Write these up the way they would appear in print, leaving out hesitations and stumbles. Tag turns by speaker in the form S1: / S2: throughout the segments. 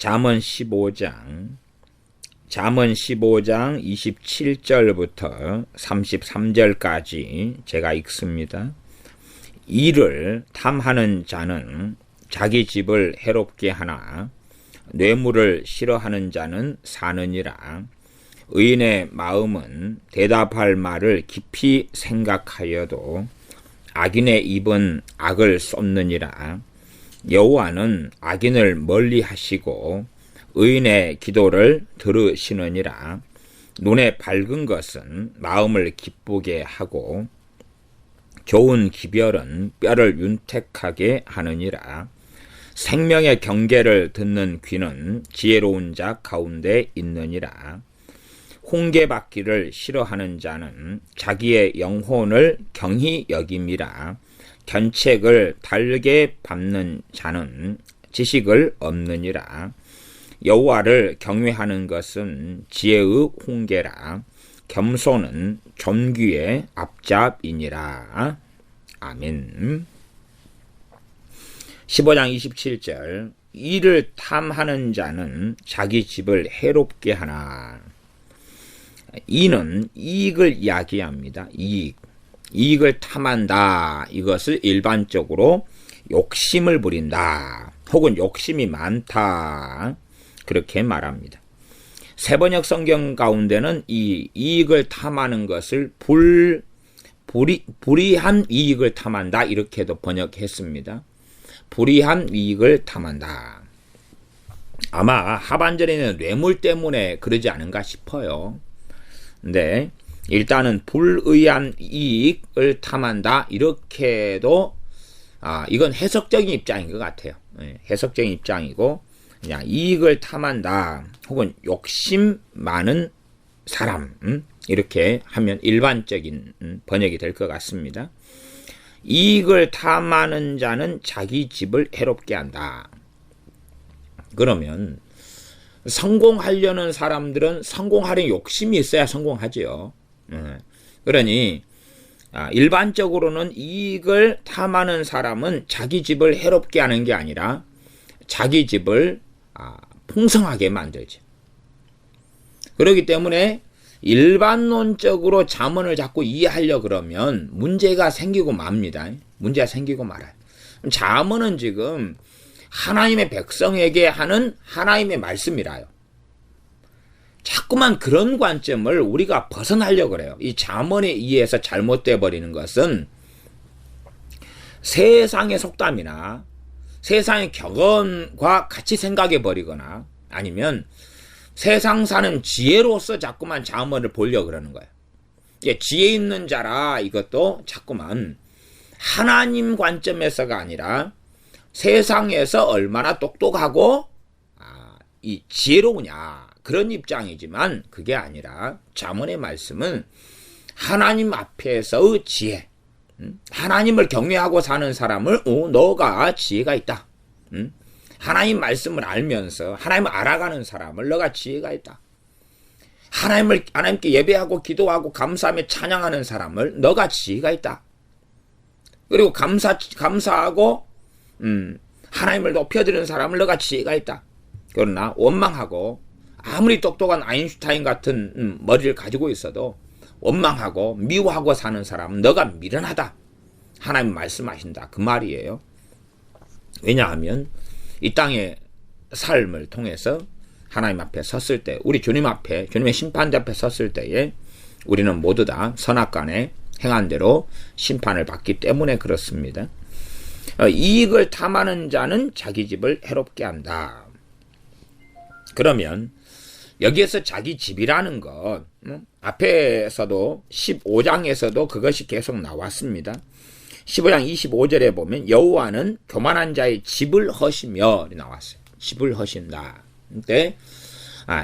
S1: 잠언 15장 27절부터 33절까지 제가 읽습니다. 이를 탐하는 자는 자기 집을 해롭게 하나 뇌물을 싫어하는 자는 사느니라. 의인의 마음은 대답할 말을 깊이 생각하여도 악인의 입은 악을 쏟느니라. 여호와는 악인을 멀리하시고 의인의 기도를 들으시느니라. 눈에 밝은 것은 마음을 기쁘게 하고 좋은 기별은 뼈를 윤택하게 하느니라. 생명의 경계를 듣는 귀는 지혜로운 자 가운데 있느니라. 훈계받기를 싫어하는 자는 자기의 영혼을 경히 여김이라. 견책을 달게 밟는 자는 지식을 얻느니라. 여호와를 경외하는 것은 지혜의 훈계라. 겸손은 존귀의 앞잡이니라. 아멘. 15장 27절 이를 탐하는 자는 자기 집을 해롭게 하나. 이는 이익을 이야기합니다. 이익을 탐한다. 이것을 일반적으로 욕심을 부린다. 혹은 욕심이 많다. 그렇게 말합니다. 세번역 성경 가운데는 이 이익을 탐하는 것을 불이한 이익을 탐한다. 이렇게도 번역했습니다. 불이한 이익을 탐한다. 아마 하반절에는 뇌물 때문에 그러지 않은가 싶어요. 근데 일단은 불의한 이익을 탐한다. 이렇게도 이건 해석적인 입장인 것 같아요. 해석적인 입장이고 그냥 이익을 탐한다. 혹은 욕심 많은 사람 이렇게 하면 일반적인 번역이 될 것 같습니다. 이익을 탐하는 자는 자기 집을 해롭게 한다. 그러면 성공하려는 사람들은 성공하려는 욕심이 있어야 성공하죠. 그러니 일반적으로는 이익을 탐하는 사람은 자기 집을 해롭게 하는 게 아니라 자기 집을 풍성하게 만들죠. 그렇기 때문에 일반론적으로 잠언을 자꾸 이해하려고 그러면 문제가 생기고 맙니다. 문제가 생기고 말아요. 잠언은 지금 하나님의 백성에게 하는 하나님의 말씀이라요. 자꾸만 그런 관점을 우리가 벗어나려고 그래요. 이 잠언에 의해서 잘못되어 버리는 것은 세상의 속담이나 세상의 격언과 같이 생각해 버리거나 아니면 세상 사는 지혜로서 자꾸만 잠언을 보려고 그러는 거예요. 지혜 있는 자라 이것도 자꾸만 하나님 관점에서가 아니라 세상에서 얼마나 똑똑하고 이 지혜로우냐 그런 입장이지만 그게 아니라 잠언의 말씀은 하나님 앞에서의 지혜, 하나님을 경외하고 사는 사람을 너가 지혜가 있다. 하나님 말씀을 알면서 하나님을 알아가는 사람을 너가 지혜가 있다. 하나님께 예배하고 기도하고 감사하며 찬양하는 사람을 너가 지혜가 있다. 그리고 감사하고 하나님을 높여드리는 사람을 너가 지혜가 있다. 그러나 원망하고 아무리 똑똑한 아인슈타인 같은 머리를 가지고 있어도 원망하고 미워하고 사는 사람은 너가 미련하다. 하나님 말씀하신다. 그 말이에요. 왜냐하면 이 땅의 삶을 통해서 하나님 앞에 섰을 때 우리 주님 앞에 주님의 심판대 앞에 섰을 때에 우리는 모두 다 선악간에 행한 대로 심판을 받기 때문에 그렇습니다. 이익을 탐하는 자는 자기 집을 해롭게 한다. 그러면 여기에서 자기 집이라는 것 앞에서도 15장에서도 그것이 계속 나왔습니다. 15장 25절에 보면 여호와는 교만한 자의 집을 허시며 나왔어요. 집을 허신다. 근데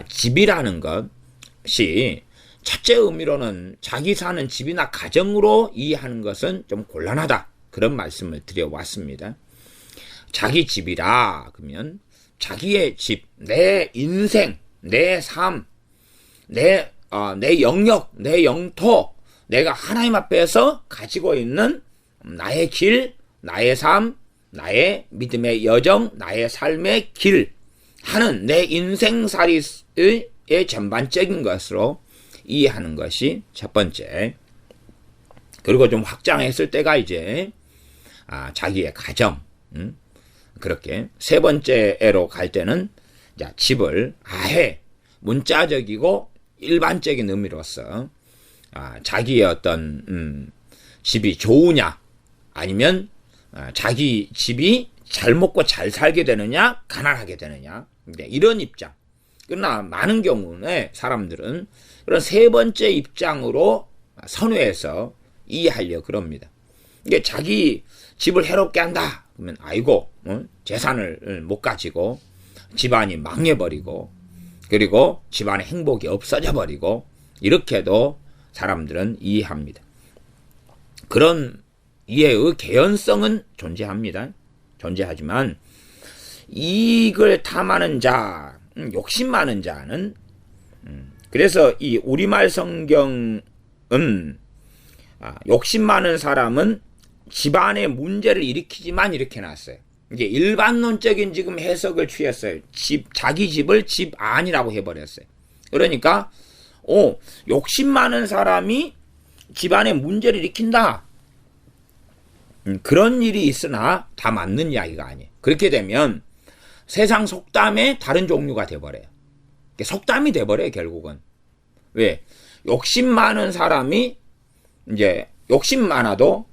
S1: 집이라는 것이 첫째 의미로는 자기 사는 집이나 가정으로 이해하는 것은 좀 곤란하다. 그런 말씀을 드려왔습니다. 자기 집이라 그러면 자기의 집, 내 인생, 내 삶, 내 영역, 내 영토, 내가 하나님 앞에서 가지고 있는 나의 길, 나의 삶, 나의 믿음의 여정, 나의 삶의 길, 하는 내 인생살이의 전반적인 것으로 이해하는 것이 첫 번째. 그리고 좀 확장했을 때가 이제 자기의 가정, 그렇게 세 번째로 갈 때는 집을 아예 문자적이고 일반적인 의미로서 자기의 어떤 집이 좋으냐 아니면 자기 집이 잘 먹고 잘 살게 되느냐 가난하게 되느냐 이런 입장. 그러나 많은 경우에 사람들은 그런 세 번째 입장으로 선회해서 이해하려 그럽니다. 이게 자기 집을 해롭게 한다 그러면 아이고 재산을 못 가지고 집안이 망해버리고 그리고 집안의 행복이 없어져 버리고 이렇게도 사람들은 이해합니다. 그런 이해의 개연성은 존재합니다. 존재하지만 이익을 탐하는 자, 욕심 많은 자는 그래서 이 우리말 성경은 욕심 많은 사람은 집안의 문제를 일으키지만 이렇게 놨어요. 이게 일반론적인 지금 해석을 취했어요. 자기 집을 집 안이라고 해버렸어요. 그러니까 욕심 많은 사람이 집안에 문제를 일으킨다. 그런 일이 있으나 다 맞는 이야기가 아니에요. 그렇게 되면 세상 속담의 다른 종류가 돼버려요. 속담이 돼버려요, 결국은. 왜? 욕심 많은 사람이 이제 욕심 많아도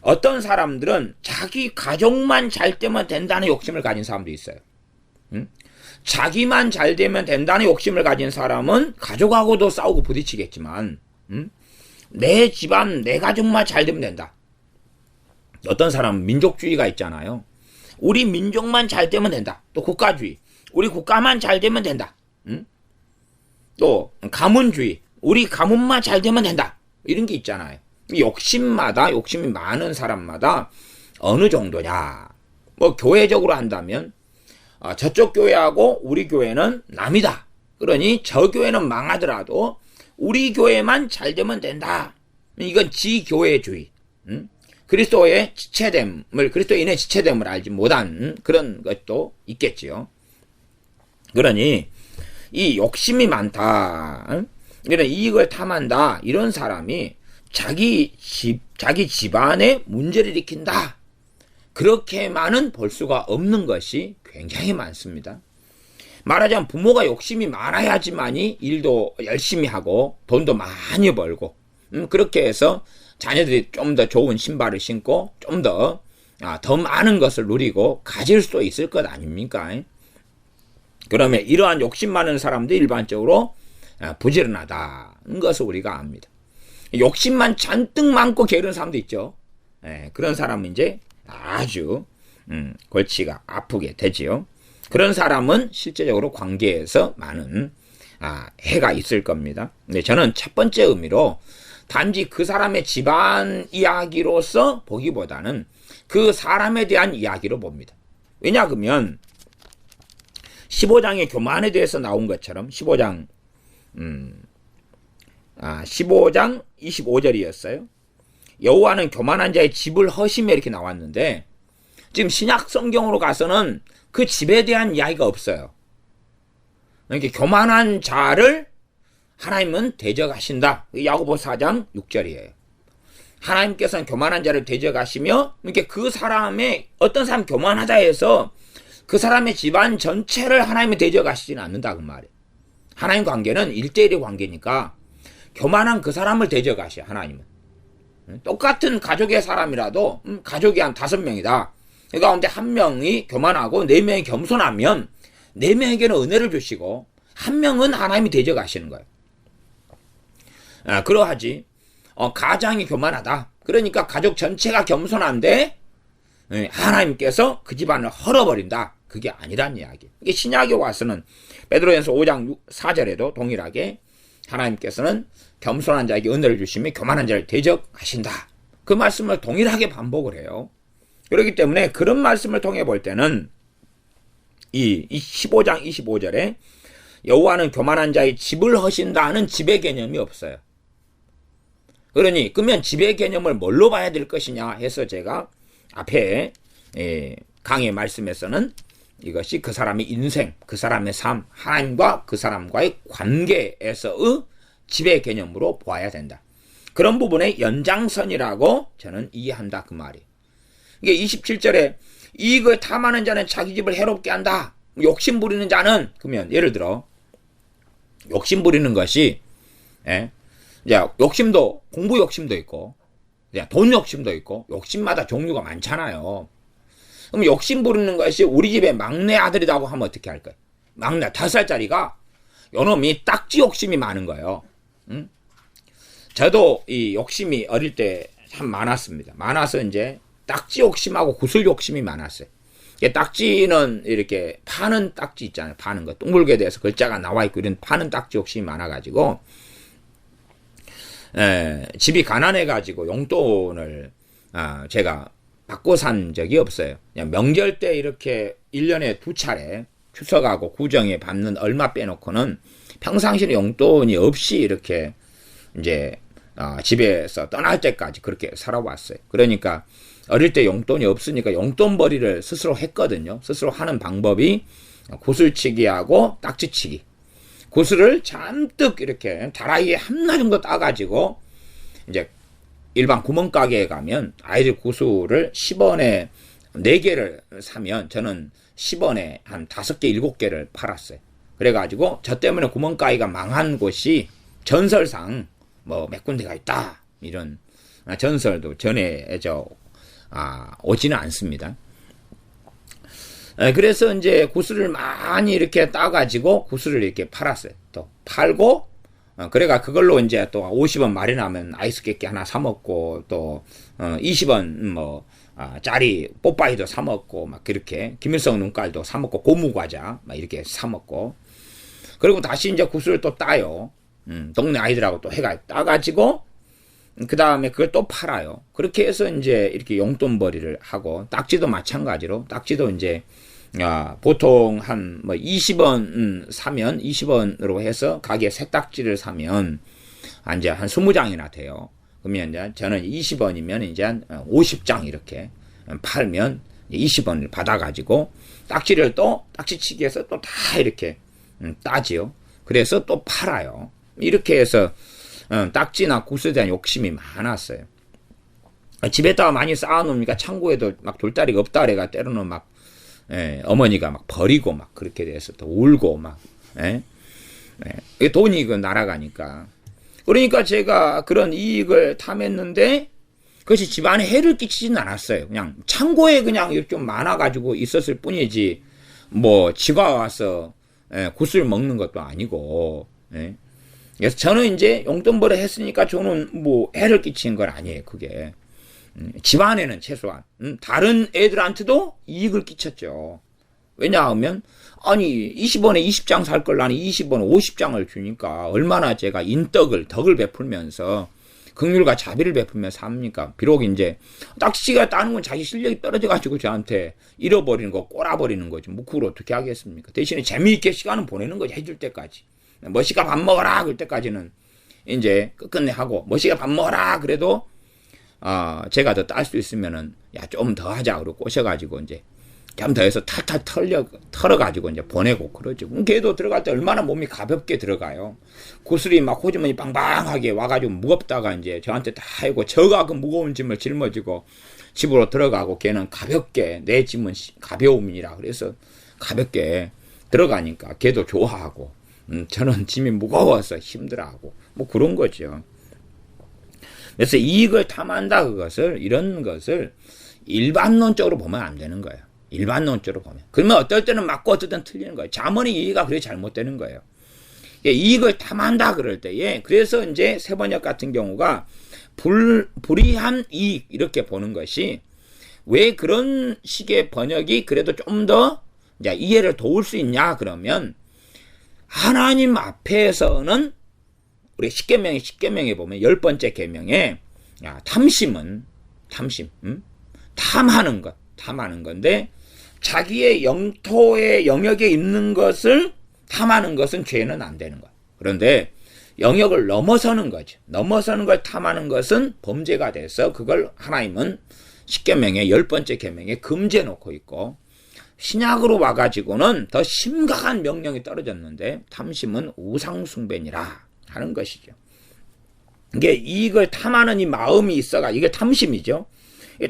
S1: 어떤 사람들은 자기 가족만 잘 되면 된다는 욕심을 가진 사람도 있어요. 자기만 잘 되면 된다는 욕심을 가진 사람은 가족하고도 싸우고 부딪히겠지만 내 집안, 내 가족만 잘 되면 된다. 어떤 사람은 민족주의가 있잖아요. 우리 민족만 잘 되면 된다. 또 국가주의. 우리 국가만 잘 되면 된다. 또 가문주의. 우리 가문만 잘 되면 된다. 이런 게 있잖아요. 욕심마다 욕심이 많은 사람마다 어느 정도냐. 뭐 교회적으로 한다면 저쪽 교회하고 우리 교회는 남이다. 그러니 저 교회는 망하더라도 우리 교회만 잘 되면 된다. 이건 지교회주의. 그리스도의 지체됨을, 그리스도인의 지체됨을 알지 못한 그런 것도 있겠지요. 그러니 이 욕심이 많다, 이런 이익을 탐한다, 이런 사람이 자기 집안에 문제를 일으킨다. 그렇게만은 볼 수가 없는 것이 굉장히 많습니다. 말하자면 부모가 욕심이 많아야지만이 일도 열심히 하고 돈도 많이 벌고 그렇게 해서 자녀들이 좀 더 좋은 신발을 신고 좀 더 많은 것을 누리고 가질 수 있을 것 아닙니까? 그러면 이러한 욕심 많은 사람들이 일반적으로 부지런하다는 것을 우리가 압니다. 욕심만 잔뜩 많고 게으른 사람도 있죠. 그런 사람은 이제 아주 골치가 아프게 되지요. 그런 사람은 실제적으로 관계에서 많은 해가 있을 겁니다. 근데 저는 첫 번째 의미로 단지 그 사람의 집안 이야기로서 보기보다는 그 사람에 대한 이야기로 봅니다. 왜냐 그러면 15장의 교만에 대해서 나온 것처럼 15장 25절이었어요. 여호와는 교만한 자의 집을 허시며 이렇게 나왔는데 지금 신약 성경으로 가서는 그 집에 대한 이야기가 없어요. 그러니까 교만한 자를 하나님은 대적하신다. 야고보 4장 6절이에요. 하나님께서는 교만한 자를 대적하시며 이렇게 그 사람의 어떤 사람 교만하다 해서 그 사람의 집안 전체를 하나님이 대적하시지는 않는다 그 말이에요. 하나님 관계는 1대1의 관계니까 교만한 그 사람을 대적하셔 하나님은. 똑같은 가족의 사람이라도 가족이 한 5명이다. 그 가운데 1명이 교만하고 4명이 겸손하면 4명에게는 은혜를 주시고 1명은 하나님이 대적하시는 거예요. 그러하지 가장이 교만하다. 그러니까 가족 전체가 겸손한데 하나님께서 그 집안을 헐어버린다. 그게 아니란 이야기. 이게 신약에 와서는 베드로전서 5장 4절에도 동일하게 하나님께서는 겸손한 자에게 은혜를 주시며 교만한 자를 대적하신다. 그 말씀을 동일하게 반복을 해요. 그렇기 때문에 그런 말씀을 통해 볼 때는 이 15장 25절에 여호와는 교만한 자의 집을 허신다는 집의 개념이 없어요. 그러니 그러면 집의 개념을 뭘로 봐야 될 것이냐 해서 제가 앞에 강의 말씀에서는 이것이 그 사람의 인생, 그 사람의 삶, 하나님과 그 사람과의 관계에서의 지배 개념으로 보아야 된다. 그런 부분의 연장선이라고 저는 이해한다 그 말이에요. 이게 27절에 이익을 탐하는 자는 자기 집을 해롭게 한다. 욕심 부리는 자는, 그러면 예를 들어 욕심 부리는 것이, 이제 욕심도, 공부 욕심도 있고 돈 욕심도 있고 욕심마다 종류가 많잖아요. 그럼 욕심 부리는 것이 우리 집에 막내 아들이라고 하면 어떻게 할까요? 막내 5살짜리가 요놈이 딱지 욕심이 많은 거예요. 응? 저도 이 욕심이 어릴 때 참 많았습니다. 많아서 이제 딱지 욕심하고 구슬 욕심이 많았어요. 딱지는 이렇게 파는 딱지 있잖아요. 파는 거. 둥글게 돼서 글자가 나와 있고 이런 파는 딱지 욕심이 많아가지고, 집이 가난해가지고 용돈을, 제가 받고 산 적이 없어요. 그냥 명절 때 이렇게 1년에 2차례 추석하고 구정에 받는 얼마 빼놓고는 평상시에 용돈이 없이 이렇게 이제 집에서 떠날 때까지 그렇게 살아왔어요. 그러니까 어릴 때 용돈이 없으니까 용돈벌이를 스스로 했거든요. 스스로 하는 방법이 구슬치기하고 딱지치기. 구슬을 잔뜩 이렇게 다라이에 하나 정도 따가지고 이제 일반 구멍가게에 가면 아이들 구슬을 10원에 4개를 사면 저는 10원에 한 5개, 7개를 팔았어요. 그래가지고 저 때문에 구멍가게가 망한 곳이 전설상 뭐 몇 군데가 있다. 이런 전설도 전해져 오지는 않습니다. 그래서 이제 구슬을 많이 이렇게 따가지고 구슬을 이렇게 팔았어요. 또 팔고, 그래가 그걸로 이제 또 50원 마련하면 아이스 깨끼 하나 사먹고, 또 20원 짜리 뽀빠이도 사먹고, 막 그렇게 김일성 눈깔도 사먹고, 고무과자 막 이렇게 사먹고, 그리고 다시 이제 구슬을 또 따요. 동네 아이들하고 또 해가 따가지고, 그 다음에 그걸 또 팔아요. 그렇게 해서 이제 이렇게 용돈벌이를 하고, 딱지도 마찬가지로, 딱지도 이제, 보통 한 20원 사면, 20원으로 해서 가게 새 딱지를 사면, 이제 한 20장이나 돼요. 그러면 이제 저는 20원이면 이제 한 50장 이렇게 팔면 20원을 받아가지고, 딱지를 또, 딱지치기해서 또 다 이렇게 따지요. 그래서 또 팔아요. 이렇게 해서, 딱지나 구슬에 대한 욕심이 많았어요. 집에다가 많이 쌓아놓으니까 창고에도 막 돌다리가 없다 그래가 때로는 막, 어머니가 막 버리고 막 그렇게 돼서 또 울고 막, 돈이 날아가니까. 그러니까 제가 그런 이익을 탐했는데 그것이 집안에 해를 끼치진 않았어요. 그냥 창고에 그냥 이렇게 좀 많아가지고 있었을 뿐이지, 뭐, 지가 와서, 구슬 먹는 것도 아니고, 그래서 저는 이제 용돈벌이 했으니까 저는 뭐 해를 끼친 건 아니에요, 그게. 집안에는 최소한. 다른 애들한테도 이익을 끼쳤죠. 왜냐하면, 아니, 20원에 20장 살 걸 나는 20원에 50장을 주니까 얼마나 제가 덕을 베풀면서 긍휼과 자비를 베풀면서 삽니까? 비록 이제, 딱지가 따는 건 자기 실력이 떨어져가지고 저한테 잃어버리는 거, 꼬라버리는 거지. 뭐 그걸 어떻게 하겠습니까? 대신에 재미있게 시간은 보내는 거지, 해줄 때까지. 머시가 밥 먹어라 그럴 때까지는 이제 끝끝내 하고, 머시가 밥 먹어라 그래도 제가 더 딸 수 있으면은 야 좀 더 하자 그러고 꼬셔가지고 이제 좀 더 해서 탈탈 털어가지고 이제 보내고 그러죠. 걔도 들어갈 때 얼마나 몸이 가볍게 들어가요. 구슬이 막 호주머니 빵빵하게 와가지고 무겁다가 이제 저한테 다 하고 저가 그 무거운 짐을 짊어지고 집으로 들어가고, 걔는 가볍게, 내 짐은 가벼움이라 그래서 가볍게 들어가니까 걔도 좋아하고, 저는 짐이 무거워서 힘들어하고, 뭐 그런 거죠. 그래서 이익을 탐한다, 이런 것을 일반론적으로 보면 안 되는 거예요. 일반론적으로 보면. 그러면 어떨 때는 맞고 어떨 때는 틀리는 거예요. 자문의 이해가 그래 잘못되는 거예요. 이익을 탐한다 그럴 때에, 그래서 이제 세번역 같은 경우가 불이한 이익 이렇게 보는 것이, 왜 그런 식의 번역이 그래도 좀 더 이해를 도울 수 있냐 그러면, 하나님 앞에서는 우리 십계명에 보면 10번째 계명에 탐심은 탐하는 건데, 자기의 영토의 영역에 있는 것을 탐하는 것은 죄는 안 되는 거야. 그런데 영역을 넘어서는 거죠. 넘어서는 걸 탐하는 것은 범죄가 돼서 그걸 하나님은 십계명의 10번째 계명에 금지해 놓고 있고, 신약으로 와가지고는 더 심각한 명령이 떨어졌는데 탐심은 우상숭배니라 하는 것이죠. 이게 이익을 탐하는 이 마음이 있어가 이게 탐심이죠.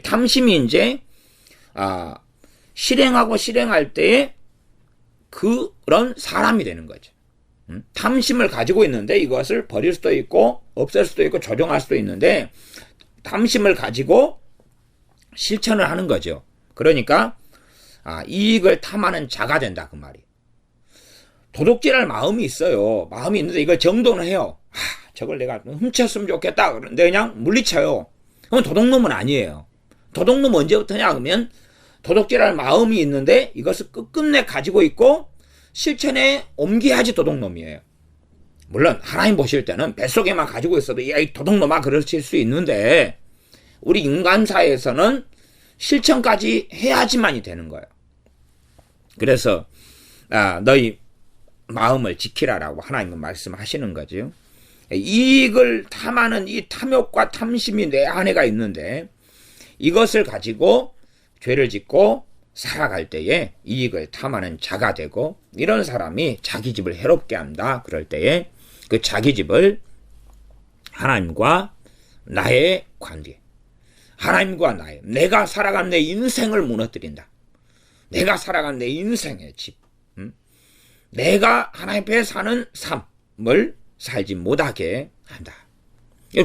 S1: 탐심이 이제 실행하고 실행할 때에 그런 사람이 되는 거죠. 탐심을 가지고 있는데 이것을 버릴 수도 있고 없앨 수도 있고 조정할 수도 있는데 탐심을 가지고 실천을 하는 거죠. 그러니까 이익을 탐하는 자가 된다 그 말이. 도둑질할 마음이 있어요. 마음이 있는데 이걸 정돈을 해요. 저걸 내가 훔쳤으면 좋겠다. 그런데 그냥 물리쳐요. 그건 도둑놈은 아니에요. 도둑놈은 언제부터냐 그러면 도둑질할 마음이 있는데 이것을 끝끝내 가지고 있고 실천에 옮겨야지 도둑놈이에요. 물론 하나님 보실 때는 뱃속에만 가지고 있어도 이 도둑놈아 그러실 수 있는데 우리 인간사에서는 실천까지 해야지만이 되는 거예요. 그래서 너희 마음을 지키라라고 하나님은 말씀하시는 거죠. 이익을 탐하는 이 탐욕과 탐심이 내 안에가 있는데 이것을 가지고 죄를 짓고 살아갈 때에 이익을 탐하는 자가 되고 이런 사람이 자기 집을 해롭게 한다. 그럴 때에 그 자기 집을 하나님과 나의 관계, 하나님과 나의 내가 살아간 내 인생을 무너뜨린다. 내가 살아간 내 인생의 집, 내가 하나님 앞에 사는 삶을 살지 못하게 한다.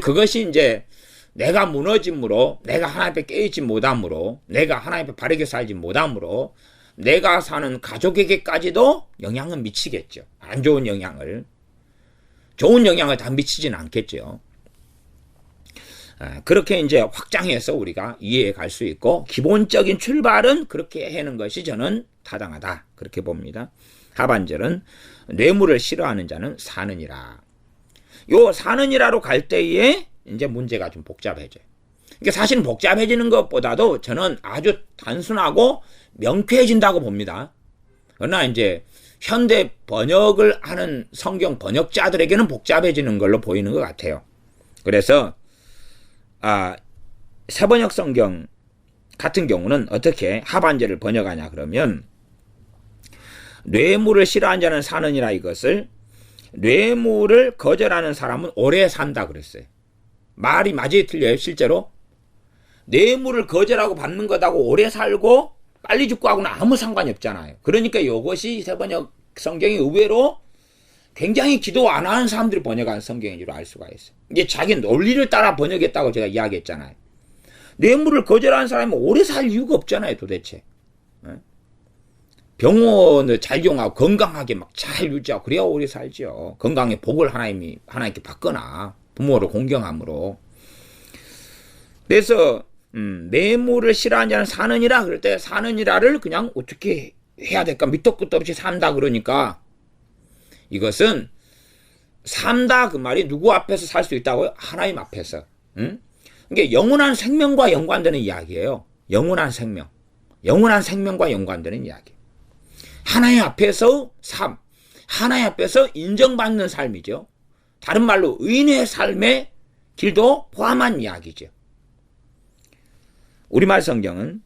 S1: 그것이 이제 내가 무너짐으로, 내가 하나님 앞에 깨있지 못함으로, 내가 하나님 앞에 바르게 살지 못함으로 내가 사는 가족에게까지도 영향을 미치겠죠. 안 좋은 영향을. 좋은 영향을 다 미치진 않겠죠. 그렇게 이제 확장해서 우리가 이해해 갈 수 있고 기본적인 출발은 그렇게 하는 것이 저는 타당하다. 그렇게 봅니다. 하반절은 뇌물을 싫어하는 자는 사느니라. 요 사느니라로 갈 때에 이제 문제가 좀 복잡해져요. 그러니까 사실은 복잡해지는 것보다도 저는 아주 단순하고 명쾌해진다고 봅니다. 그러나 이제 현대 번역을 하는 성경 번역자들에게는 복잡해지는 걸로 보이는 것 같아요. 그래서 새번역 성경 같은 경우는 어떻게 하반절을 번역하냐 그러면 뇌물을 싫어하는 자는 사느니라 이것을 뇌물을 거절하는 사람은 오래 산다 그랬어요. 말이 맞아요 틀려요 실제로? 뇌물을 거절하고 받는 것하고 오래 살고 빨리 죽고 하고는 아무 상관이 없잖아요. 그러니까 이것이 새번역 성경이 의외로 굉장히 기도 안 하는 사람들이 번역한 성경인 줄 알 수가 있어요. 이게 자기 논리를 따라 번역했다고 제가 이야기했잖아요. 뇌물을 거절하는 사람은 오래 살 이유가 없잖아요 도대체. 병원을 잘 이용하고 건강하게 막 잘 유지하고 그래야 오래 살죠. 건강의 복을 하나님께 받거나 부모를 공경함으로. 그래서 뇌물을 싫어하는 자는 사느니라 그럴 때 사느니라를 그냥 어떻게 해야 될까 밑도 끝도 없이 산다 그러니까 이것은 산다 그 말이 누구 앞에서 살 수 있다고요? 하나님 앞에서. 이게 영원한 생명과 연관되는 이야기예요. 영원한 생명. 영원한 생명과 연관되는 이야기. 하나님 앞에서 삶. 하나님 앞에서 인정받는 삶이죠. 다른 말로 의인의 삶의 길도 포함한 이야기죠. 우리말 성경은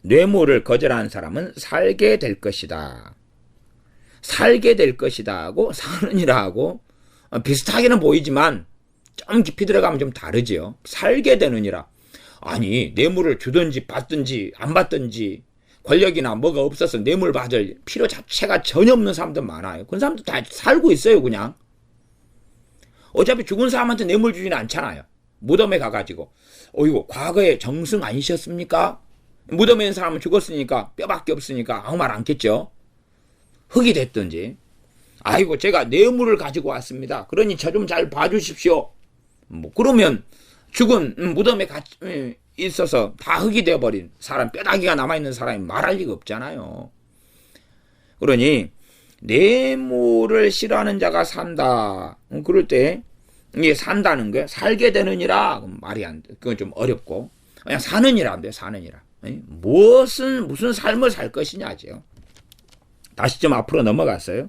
S1: 뇌물을 거절하는 사람은 살게 될 것이다. 살게 될 것이다 하고 사느니라 하고 비슷하게는 보이지만 좀 깊이 들어가면 좀 다르죠. 살게 되느니라. 아니 뇌물을 주든지 받든지 안 받든지 권력이나 뭐가 없어서 뇌물 받을 필요 자체가 전혀 없는 사람들 많아요. 그런 사람들 다 살고 있어요 그냥. 어차피 죽은 사람한테 뇌물 주지는 않잖아요. 무덤에 가가지고 이거 과거에 정승 아니셨습니까? 무덤에 있는 사람은 죽었으니까 뼈밖에 없으니까 아무 말 않겠죠. 흙이 됐든지 아이고 제가 뇌물을 가지고 왔습니다. 그러니 저 좀 잘 봐주십시오. 뭐 그러면 죽은 무덤에 있어서 다 흙이 되어버린 사람 뼈다귀가 남아있는 사람이 말할 리가 없잖아요. 그러니 뇌물을 싫어하는 자가 산다. 그럴 때 이게 산다는 게 살게 되느니라 말이 안 돼. 그건 좀 어렵고 그냥 사느니라 안 돼. 사느니라. 무슨 삶을 살 것이냐죠. 다시 좀 앞으로 넘어가서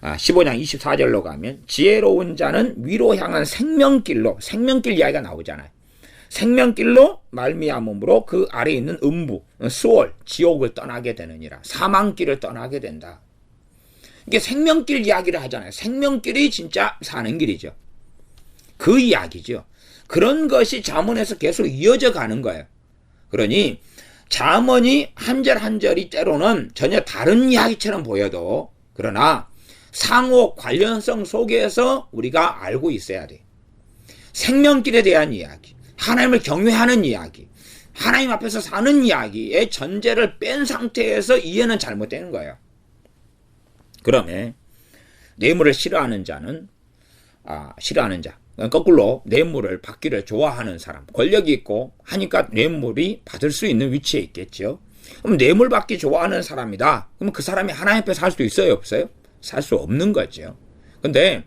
S1: 15장 24절로 가면 지혜로운 자는 위로 향한 생명길 이야기가 나오잖아요. 생명길로 말미암음으로 그 아래에 있는 음부, 수월, 지옥을 떠나게 되느니라. 사망길을 떠나게 된다. 이게 생명길 이야기를 하잖아요. 생명길이 진짜 사는 길이죠. 그 이야기죠. 그런 것이 잠언에서 계속 이어져 가는 거예요. 그러니 잠언이 한 절 한 절이 때로는 전혀 다른 이야기처럼 보여도, 그러나 상호 관련성 속에서 우리가 알고 있어야 돼. 생명길에 대한 이야기, 하나님을 경외하는 이야기, 하나님 앞에서 사는 이야기의 전제를 뺀 상태에서 이해는 잘못되는 거예요. 그러면 뇌물을 싫어하는 자는 싫어하는 자, 거꾸로 뇌물을 받기를 좋아하는 사람, 권력이 있고 하니까 뇌물이 받을 수 있는 위치에 있겠죠. 그럼 뇌물 받기 좋아하는 사람이다. 그럼 그 사람이 하나님 앞에 살 수 있어요, 없어요? 살 수 없는 거죠. 근데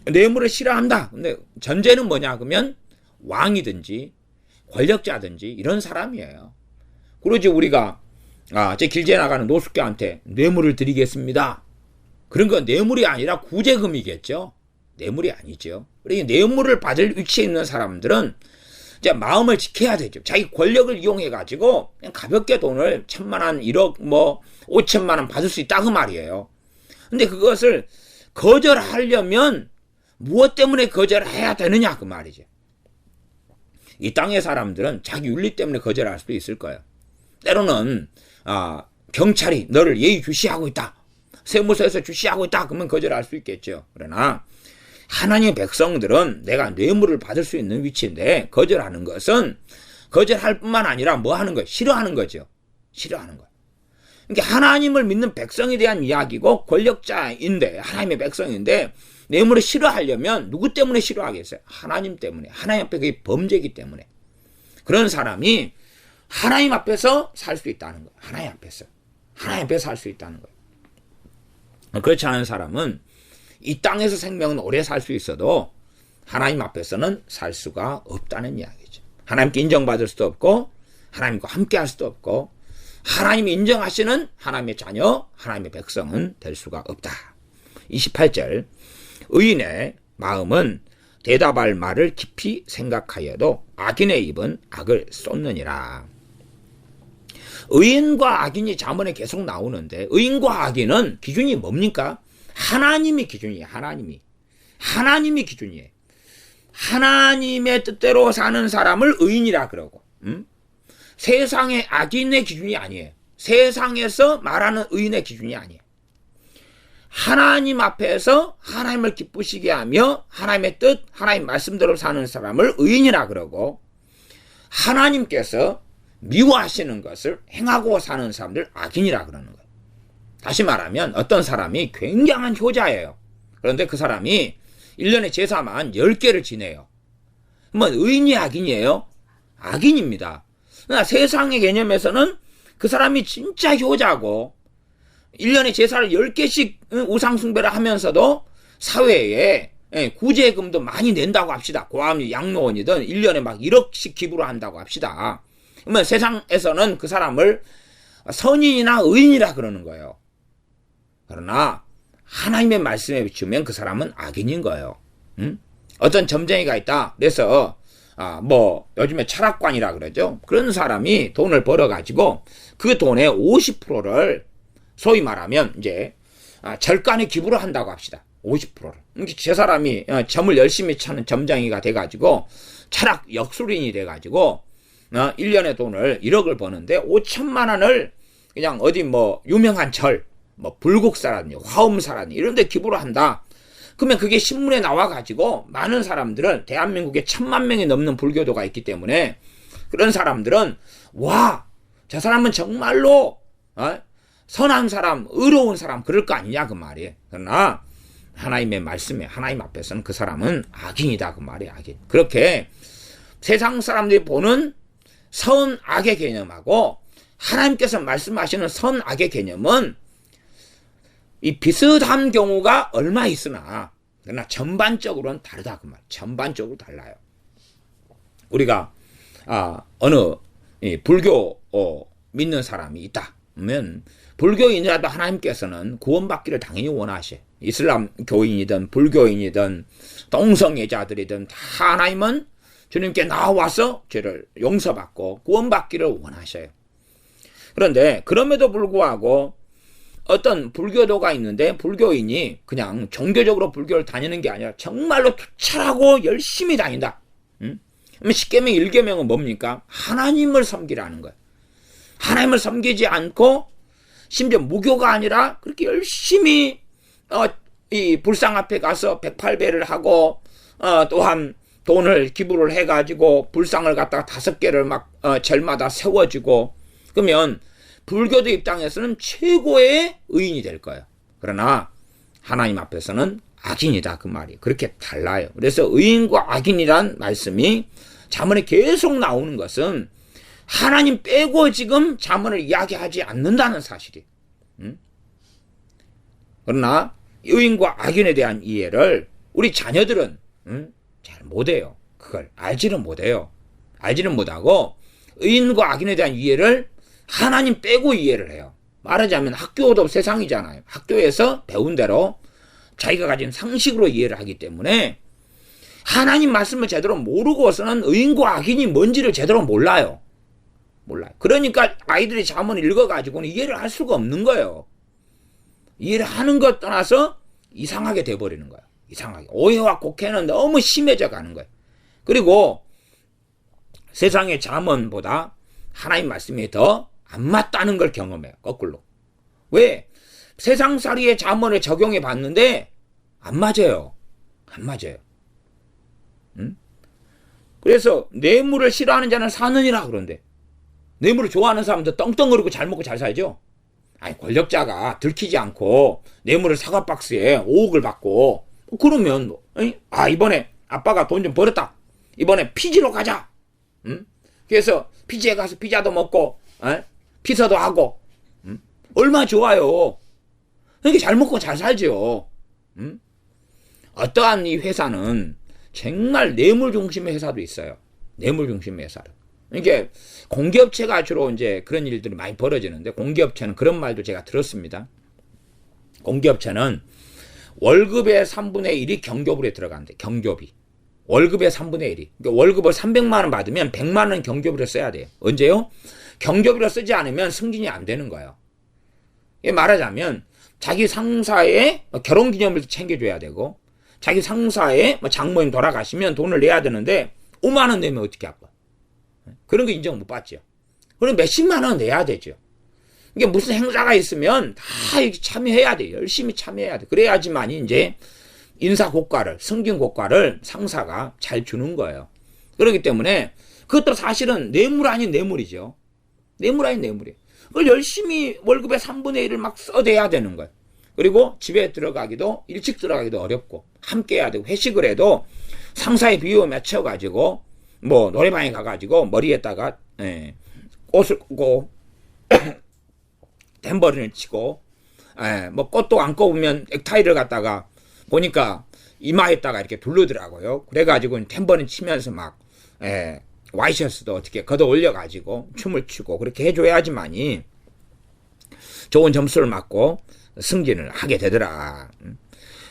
S1: 뇌물을 싫어한다. 근데 전제는 뭐냐 그러면 왕이든지 권력자든지 이런 사람이에요. 그러지 우리가 제 길게 나가는 노숙자한테 뇌물을 드리겠습니다. 그런 건 뇌물이 아니라 구제금이겠죠. 뇌물이 아니죠. 그러니 뇌물을 받을 위치에 있는 사람들은 이제 마음을 지켜야 되죠. 자기 권력을 이용해 가지고 그냥 가볍게 돈을 1,000만 원, 1억, 5천만 원 받을 수 있다 그 말이에요. 근데 그것을 거절하려면 무엇 때문에 거절해야 되느냐 그 말이죠. 이 땅의 사람들은 자기 윤리 때문에 거절할 수도 있을 거예요. 때로는 경찰이 너를 예의주시하고 있다, 세무서에서 주시하고 있다, 그러면 거절할 수 있겠죠. 그러나 하나님의 백성들은 내가 뇌물을 받을 수 있는 위치인데 거절하는 것은 거절할 뿐만 아니라 뭐 하는 거예요? 싫어하는 거죠. 싫어하는 거예요. 그러니까 하나님을 믿는 백성에 대한 이야기고 권력자인데 하나님의 백성인데 뇌물을 싫어하려면 누구 때문에 싫어하겠어요? 하나님 때문에. 하나님 앞에 그게 범죄이기 때문에. 그런 사람이 하나님 앞에서 살 수 있다는 거예요. 하나님 앞에서. 하나님 앞에서 살 수 있다는 거예요. 그렇지 않은 사람은 이 땅에서 생명은 오래 살 수 있어도 하나님 앞에서는 살 수가 없다는 이야기죠. 하나님께 인정받을 수도 없고 하나님과 함께 할 수도 없고 하나님이 인정하시는 하나님의 자녀, 하나님의 백성은 될 수가 없다. 28절, 의인의 마음은 대답할 말을 깊이 생각하여도 악인의 입은 악을 쏟느니라. 의인과 악인이 잠언에 계속 나오는데 의인과 악인은 기준이 뭡니까? 하나님이 기준이에요. 하나님이 기준이에요. 하나님의 뜻대로 사는 사람을 의인이라 그러고, 세상의 악인의 기준이 아니에요. 세상에서 말하는 의인의 기준이 아니에요. 하나님 앞에서 하나님을 기쁘시게 하며 하나님의 뜻, 하나님 말씀대로 사는 사람을 의인이라 그러고, 하나님께서 미워하시는 것을 행하고 사는 사람들 악인이라 그러는 거예요. 다시 말하면 어떤 사람이 굉장한 효자예요. 그런데 그 사람이 1년에 제사만 10개를 지내요. 그러면 의인이 악인이에요? 악인입니다. 그러나 세상의 개념에서는 그 사람이 진짜 효자고 1년에 제사를 10개씩 우상숭배를 하면서도 사회에 구제금도 많이 낸다고 합시다. 고아원이 양로원이든 1년에 막 1억씩 기부를 한다고 합시다. 그러면 세상에서는 그 사람을 선인이나 의인이라 그러는 거예요. 그러나 하나님의 말씀에 비추면 그 사람은 악인인 거예요. 어떤 점쟁이가 있다. 그래서 요즘에 철학관이라 그러죠. 그런 사람이 돈을 벌어가지고 그 돈의 50%를 소위 말하면 이제 절간에 기부를 한다고 합시다. 50%를. 저 사람이 점을 열심히 찾는 점쟁이가 돼가지고 철학 역술인이 돼가지고 1년에 돈을 1억을 버는데 5천만 원을 그냥 어디 유명한 절, 불국사라든지 화엄사라든지 이런 데 기부를 한다. 그러면 그게 신문에 나와가지고 많은 사람들은 대한민국에 1,000만 명이 넘는 불교도가 있기 때문에 그런 사람들은 와, 저 사람은 정말로 선한 사람, 의로운 사람 그럴 거 아니냐 그 말이에요. 그러나 하나님의 말씀에 하나님 앞에서는 그 사람은 악인이다 그 말이에요. 악인. 그렇게 세상 사람들이 보는 선, 악의 개념하고 하나님께서 말씀하시는 선, 악의 개념은 이 비슷한 경우가 얼마 있으나 그러나 전반적으로는 다르다 그 말. 전반적으로 달라요. 우리가 어느 불교 믿는 사람이 있다 그러면 불교인이라도 하나님께서는 구원받기를 당연히 원하셔. 이슬람 교인이든 불교인이든 동성애자들이든 다 하나님은 주님께 나와서 죄를 용서받고 구원받기를 원하셔요. 그런데 그럼에도 불구하고 어떤 불교도가 있는데 불교인이 그냥 종교적으로 불교를 다니는 게 아니라 정말로 투철하고 열심히 다닌다. 응? 그러면 십계명 1계명은 뭡니까? 하나님을 섬기라는 거예요. 하나님을 섬기지 않고 심지어 무교가 아니라 그렇게 열심히 이 불상 앞에 가서 108배를 하고 또한 돈을 기부를 해가지고 불상을 갖다가 5개를 막 절마다 세워지고 그러면 불교도 입장에서는 최고의 의인이 될 거예요. 그러나 하나님 앞에서는 악인이다 그 말이 그렇게 달라요. 그래서 의인과 악인이란 말씀이 잠언에 계속 나오는 것은 하나님 빼고 지금 잠언을 이야기하지 않는다는 사실이에요. 그러나 의인과 악인에 대한 이해를 우리 자녀들은 잘 못해요. 그걸 알지는 못해요. 알지는 못하고 의인과 악인에 대한 이해를 하나님 빼고 이해를 해요. 말하자면 학교도 세상이잖아요. 학교에서 배운 대로 자기가 가진 상식으로 이해를 하기 때문에 하나님 말씀을 제대로 모르고서는 의인과 악인이 뭔지를 제대로 몰라요. 그러니까 아이들이 잠언을 읽어가지고는 이해를 할 수가 없는 거예요. 이해를 하는 것 떠나서 이상하게 돼버리는 거예요. 이상하게. 오해와 곡해는 너무 심해져 가는 거예요. 그리고 세상의 잠언보다 하나님 말씀이 더 안 맞다는 걸 경험해요. 거꾸로. 왜? 세상살이의 잠언을 적용해 봤는데 안 맞아요. 그래서 뇌물을 싫어하는 자는 사느니라 그런데 뇌물을 좋아하는 사람도 떵떵거리고 잘 먹고 잘 살죠. 아니 권력자가 들키지 않고 뇌물을 사과박스에 5억을 받고 그러면 이번에 아빠가 돈 좀 벌었다. 이번에 피지로 가자. 그래서 피지에 가서 피자도 먹고 피서도 하고 얼마나 좋아요. 그러니까 잘 먹고 잘 살죠. 어떠한 이 회사는 정말 뇌물 중심의 회사도 있어요. 뇌물 중심의 회사도. 이게 공기업체가 주로 이제 그런 일들이 많이 벌어지는데 공기업체는 그런 말도 제가 들었습니다. 공기업체는 월급의 3분의 1이 경조비에 들어간대. 경조비. 월급의 3분의 1이. 그러니까 월급을 300만 원 받으면 100만 원 경조비로 써야 돼요. 언제요? 경조비로 쓰지 않으면 승진이 안 되는 거예요. 말하자면 자기 상사의 결혼기념일도 챙겨줘야 되고 자기 상사의 장모님 돌아가시면 돈을 내야 되는데 5만 원 내면 어떻게 할 거야? 그런 거 인정 못 받죠. 그럼 몇십만 원 내야 되죠. 이게 무슨 행사가 있으면 다 이렇게 참여해야 돼. 열심히 참여해야 돼. 그래야지만 이제 인사 고과를, 승진 고과를 상사가 잘 주는 거예요. 그렇기 때문에 그것도 사실은 뇌물 아닌 뇌물이죠. 뇌물 아닌 뇌물이에요. 그걸 열심히 월급의 3분의 1을 막 써대야 되는 거예요. 그리고 집에 들어가기도 일찍 들어가기도 어렵고 함께 해야 되고 회식을 해도 상사의 비유에 맞춰가지고 뭐 노래방에 가가지고 머리에다가 꽃을 꽂고 탬버린을 치고 뭐 꽃도 안 꼽으면 넥타이를 갖다가 보니까 이마에다가 이렇게 두르더라고요. 그래가지고 탬버린 치면서 막 와이셔츠도 어떻게 걷어 올려가지고 춤을 추고 그렇게 해줘야지만이 좋은 점수를 맞고 승진을 하게 되더라.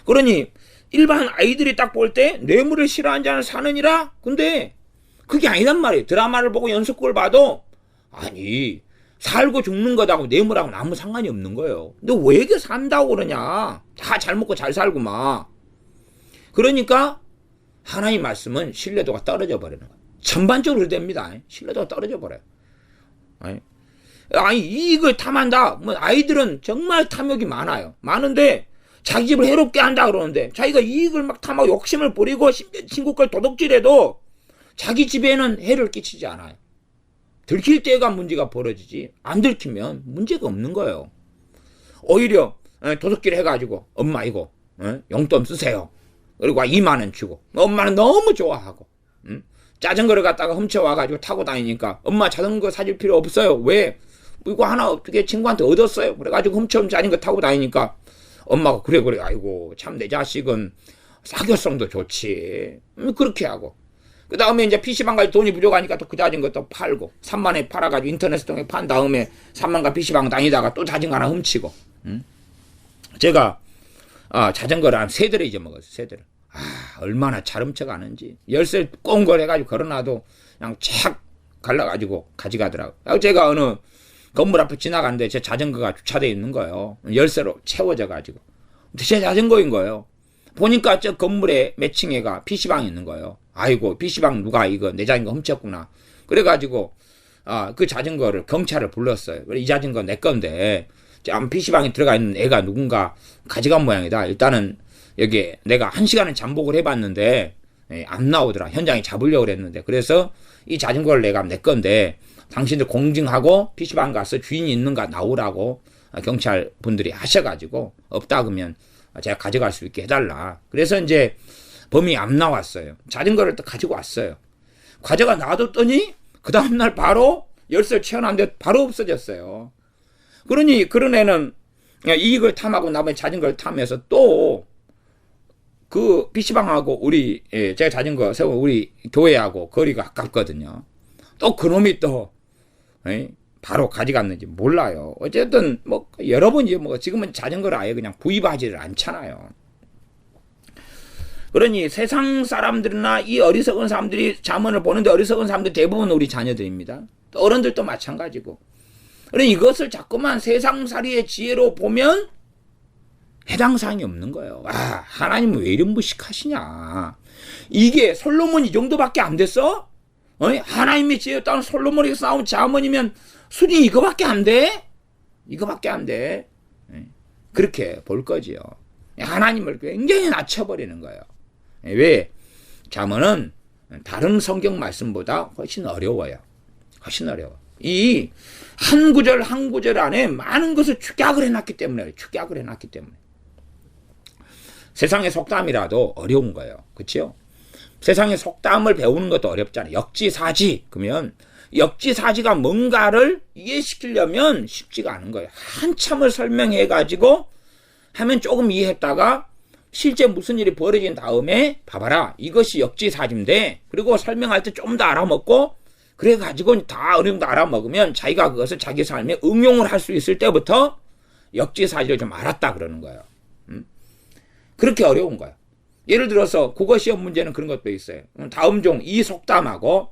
S1: 그러니 일반 아이들이 딱 볼 때 뇌물을 싫어하는 자는 사느니라? 근데 그게 아니란 말이에요. 드라마를 보고 연속극을 봐도 아니 살고 죽는 것하고 뇌물하고는 아무 상관이 없는 거예요. 근데 왜 이렇게 산다고 그러냐? 다 잘 먹고 잘 살고 막. 그러니까 하나님 말씀은 신뢰도가 떨어져 버리는 거예요. 전반적으로 됩니다. 신뢰도가 떨어져 버려요. 아니 이익을 탐한다. 뭐 아이들은 정말 탐욕이 많아요. 많은데 자기 집을 해롭게 한다 그러는데 자기가 이익을 막 탐하고 욕심을 부리고 친구 걸 도둑질해도 자기 집에는 해를 끼치지 않아요. 들킬 때가 문제가 벌어지지 안 들키면 문제가 없는 거예요. 오히려 도둑질 해가지고 엄마 이거 용돈 쓰세요. 그리고 2만 원 주고 엄마는 너무 좋아하고 자전거를 갖다가 훔쳐와가지고 타고 다니니까 엄마 자전거 사줄 필요 없어요. 왜? 이거 하나 어떻게 친구한테 얻었어요. 그래가지고 훔쳐온 자전거 타고 다니니까 엄마가 그래 아이고 참 내 자식은 사교성도 좋지. 그렇게 하고 그 다음에 이제 PC방 갈 돈이 부족하니까 또 그 자전거 또 팔고 3만에 팔아가지고 인터넷 통해 판 다음에 3만가 PC방 다니다가 또 자전거 하나 훔치고 제가 자전거를 한 3대를 잊어먹었어요. 3대를. 얼마나 차름쳐 가는지. 열쇠 꽁걸 해가지고 걸어놔도 그냥 착 갈라가지고 가져가더라고요. 제가 어느 건물 앞에 지나갔는데 제 자전거가 주차되어 있는 거예요. 열쇠로 채워져가지고. 제 자전거인 거예요. 보니까 저 건물에 몇 층에가 PC방이 있는 거예요. 아이고, PC방 누가 이거 내 자전거 훔쳤구나. 그래가지고 그 자전거를 경찰을 불렀어요. 이 자전거 내 건데 PC방에 들어가 있는 애가 누군가 가져간 모양이다. 일단은 여기 내가 1시간은 잠복을 해봤는데 안 나오더라. 현장에 잡으려고 그랬는데. 그래서 이 자전거를 내가 내 건데 당신들 공증하고 PC방 가서 주인이 있는가 나오라고 경찰 분들이 하셔가지고 없다 그러면 제가 가져갈 수 있게 해달라. 그래서 이제 범인이 안 나왔어요. 자전거를 또 가지고 왔어요. 가져가 놔뒀더니 그 다음날 바로 열쇠를 채워놨는데 바로 없어졌어요. 그러니 그런 애는 이걸 탐하고 나머지 자전거를 탐해서 또 그 PC방하고 제가 자전거 세운 우리 교회하고 거리가 가깝거든요. 또 그놈이 또 바로 가져갔는지 몰라요. 어쨌든 뭐 여러 번이죠. 뭐 지금은 자전거를 아예 그냥 구입하지를 않잖아요. 그러니 세상 사람들이나 이 어리석은 사람들이 잠언을 보는데 어리석은 사람들 대부분 우리 자녀들입니다. 또 어른들도 마찬가지고. 그러니 이것을 자꾸만 세상살이의 지혜로 보면 해당 사항이 없는 거예요. 하나님은 왜 이런 무식하시냐. 이게 솔로몬 이 정도밖에 안 됐어? 하나님의 지혜에 따른 솔로몬이 싸운 잠언이면 순위 이거밖에 안 돼? 이거밖에 안 돼. 그렇게 볼 거지요. 하나님을 굉장히 낮춰버리는 거예요. 왜? 잠언은 다른 성경 말씀보다 훨씬 어려워요. 훨씬 어려워. 이 한 구절 한 구절 안에 많은 것을 축약을 해놨기 때문에 축약을 해놨기 때문에 세상의 속담이라도 어려운 거예요. 그렇죠? 세상의 속담을 배우는 것도 어렵잖아요. 역지사지. 그러면 역지사지가 뭔가를 이해시키려면 쉽지가 않은 거예요. 한참을 설명해가지고 하면 조금 이해했다가 실제 무슨 일이 벌어진 다음에 봐봐라. 이것이 역지사지인데 그리고 설명할 때 좀 더 알아먹고 그래가지고 다 어느 정도 알아먹으면 자기가 그것을 자기 삶에 응용을 할 수 있을 때부터 역지사지를 좀 알았다 그러는 거예요. 그렇게 어려운 거예요. 예를 들어서 국어시험 문제는 그런 것도 있어요. 다음 중 이 속담하고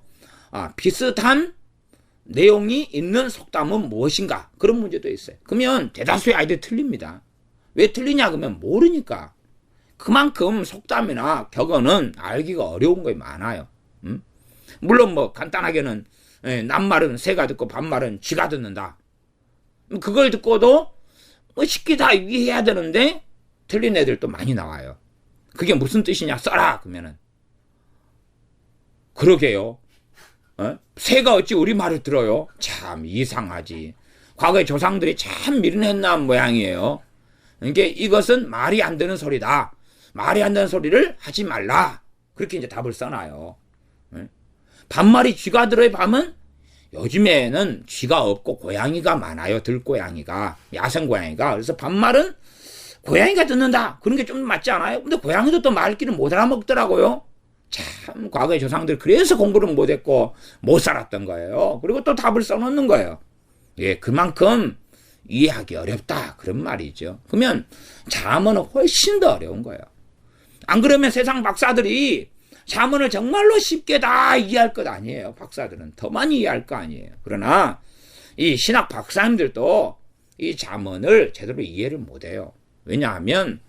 S1: 비슷한 내용이 있는 속담은 무엇인가? 그런 문제도 있어요. 그러면 대다수의 아이들이 틀립니다. 왜 틀리냐 그러면 모르니까. 그만큼 속담이나 격언은 알기가 어려운 것이 많아요. 물론 뭐 간단하게는 남말은 새가 듣고 반말은 쥐가 듣는다. 그걸 듣고도 뭐 쉽게 다 이해해야 되는데 틀린 애들도 많이 나와요. 그게 무슨 뜻이냐 써라 그러면은 그러게요. 새가 어찌 우리 말을 들어요? 참 이상하지. 과거의 조상들이 참 미련했나 모양이에요. 그러니까 이것은 말이 안 되는 소리다. 말이 안 되는 소리를 하지 말라. 그렇게 이제 답을 써놔요. 반말이 쥐가 들어요. 밤은 요즘에는 쥐가 없고 고양이가 많아요. 들고양이가 야생고양이가. 그래서 반말은 고양이가 듣는다. 그런 게 좀 맞지 않아요? 근데 고양이도 또 말귀를 못 알아먹더라고요. 참 과거의 조상들 그래서 공부를 못했고 못 살았던 거예요. 그리고 또 답을 써놓는 거예요. 예, 그만큼 이해하기 어렵다 그런 말이죠. 그러면 잠언은 훨씬 더 어려운 거예요. 안 그러면 세상 박사들이 잠언을 정말로 쉽게 다 이해할 것 아니에요. 박사들은 더 많이 이해할 거 아니에요. 그러나 이 신학 박사님들도 이 잠언을 제대로 이해를 못해요. 왜냐하면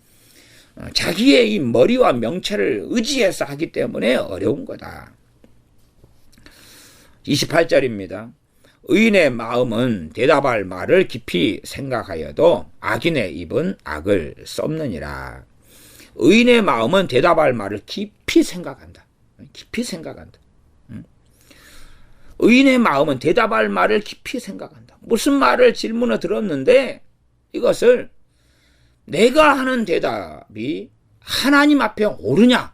S1: 자기의 이 머리와 명체를 의지해서 하기 때문에 어려운 거다. 28절입니다. 의인의 마음은 대답할 말을 깊이 생각하여도 악인의 입은 악을 썩느니라. 의인의 마음은 대답할 말을 깊이 생각한다. 깊이 생각한다. 의인의 마음은 대답할 말을 깊이 생각한다. 무슨 말을 질문을 들었는데 이것을 내가 하는 대답이 하나님 앞에 옳으냐?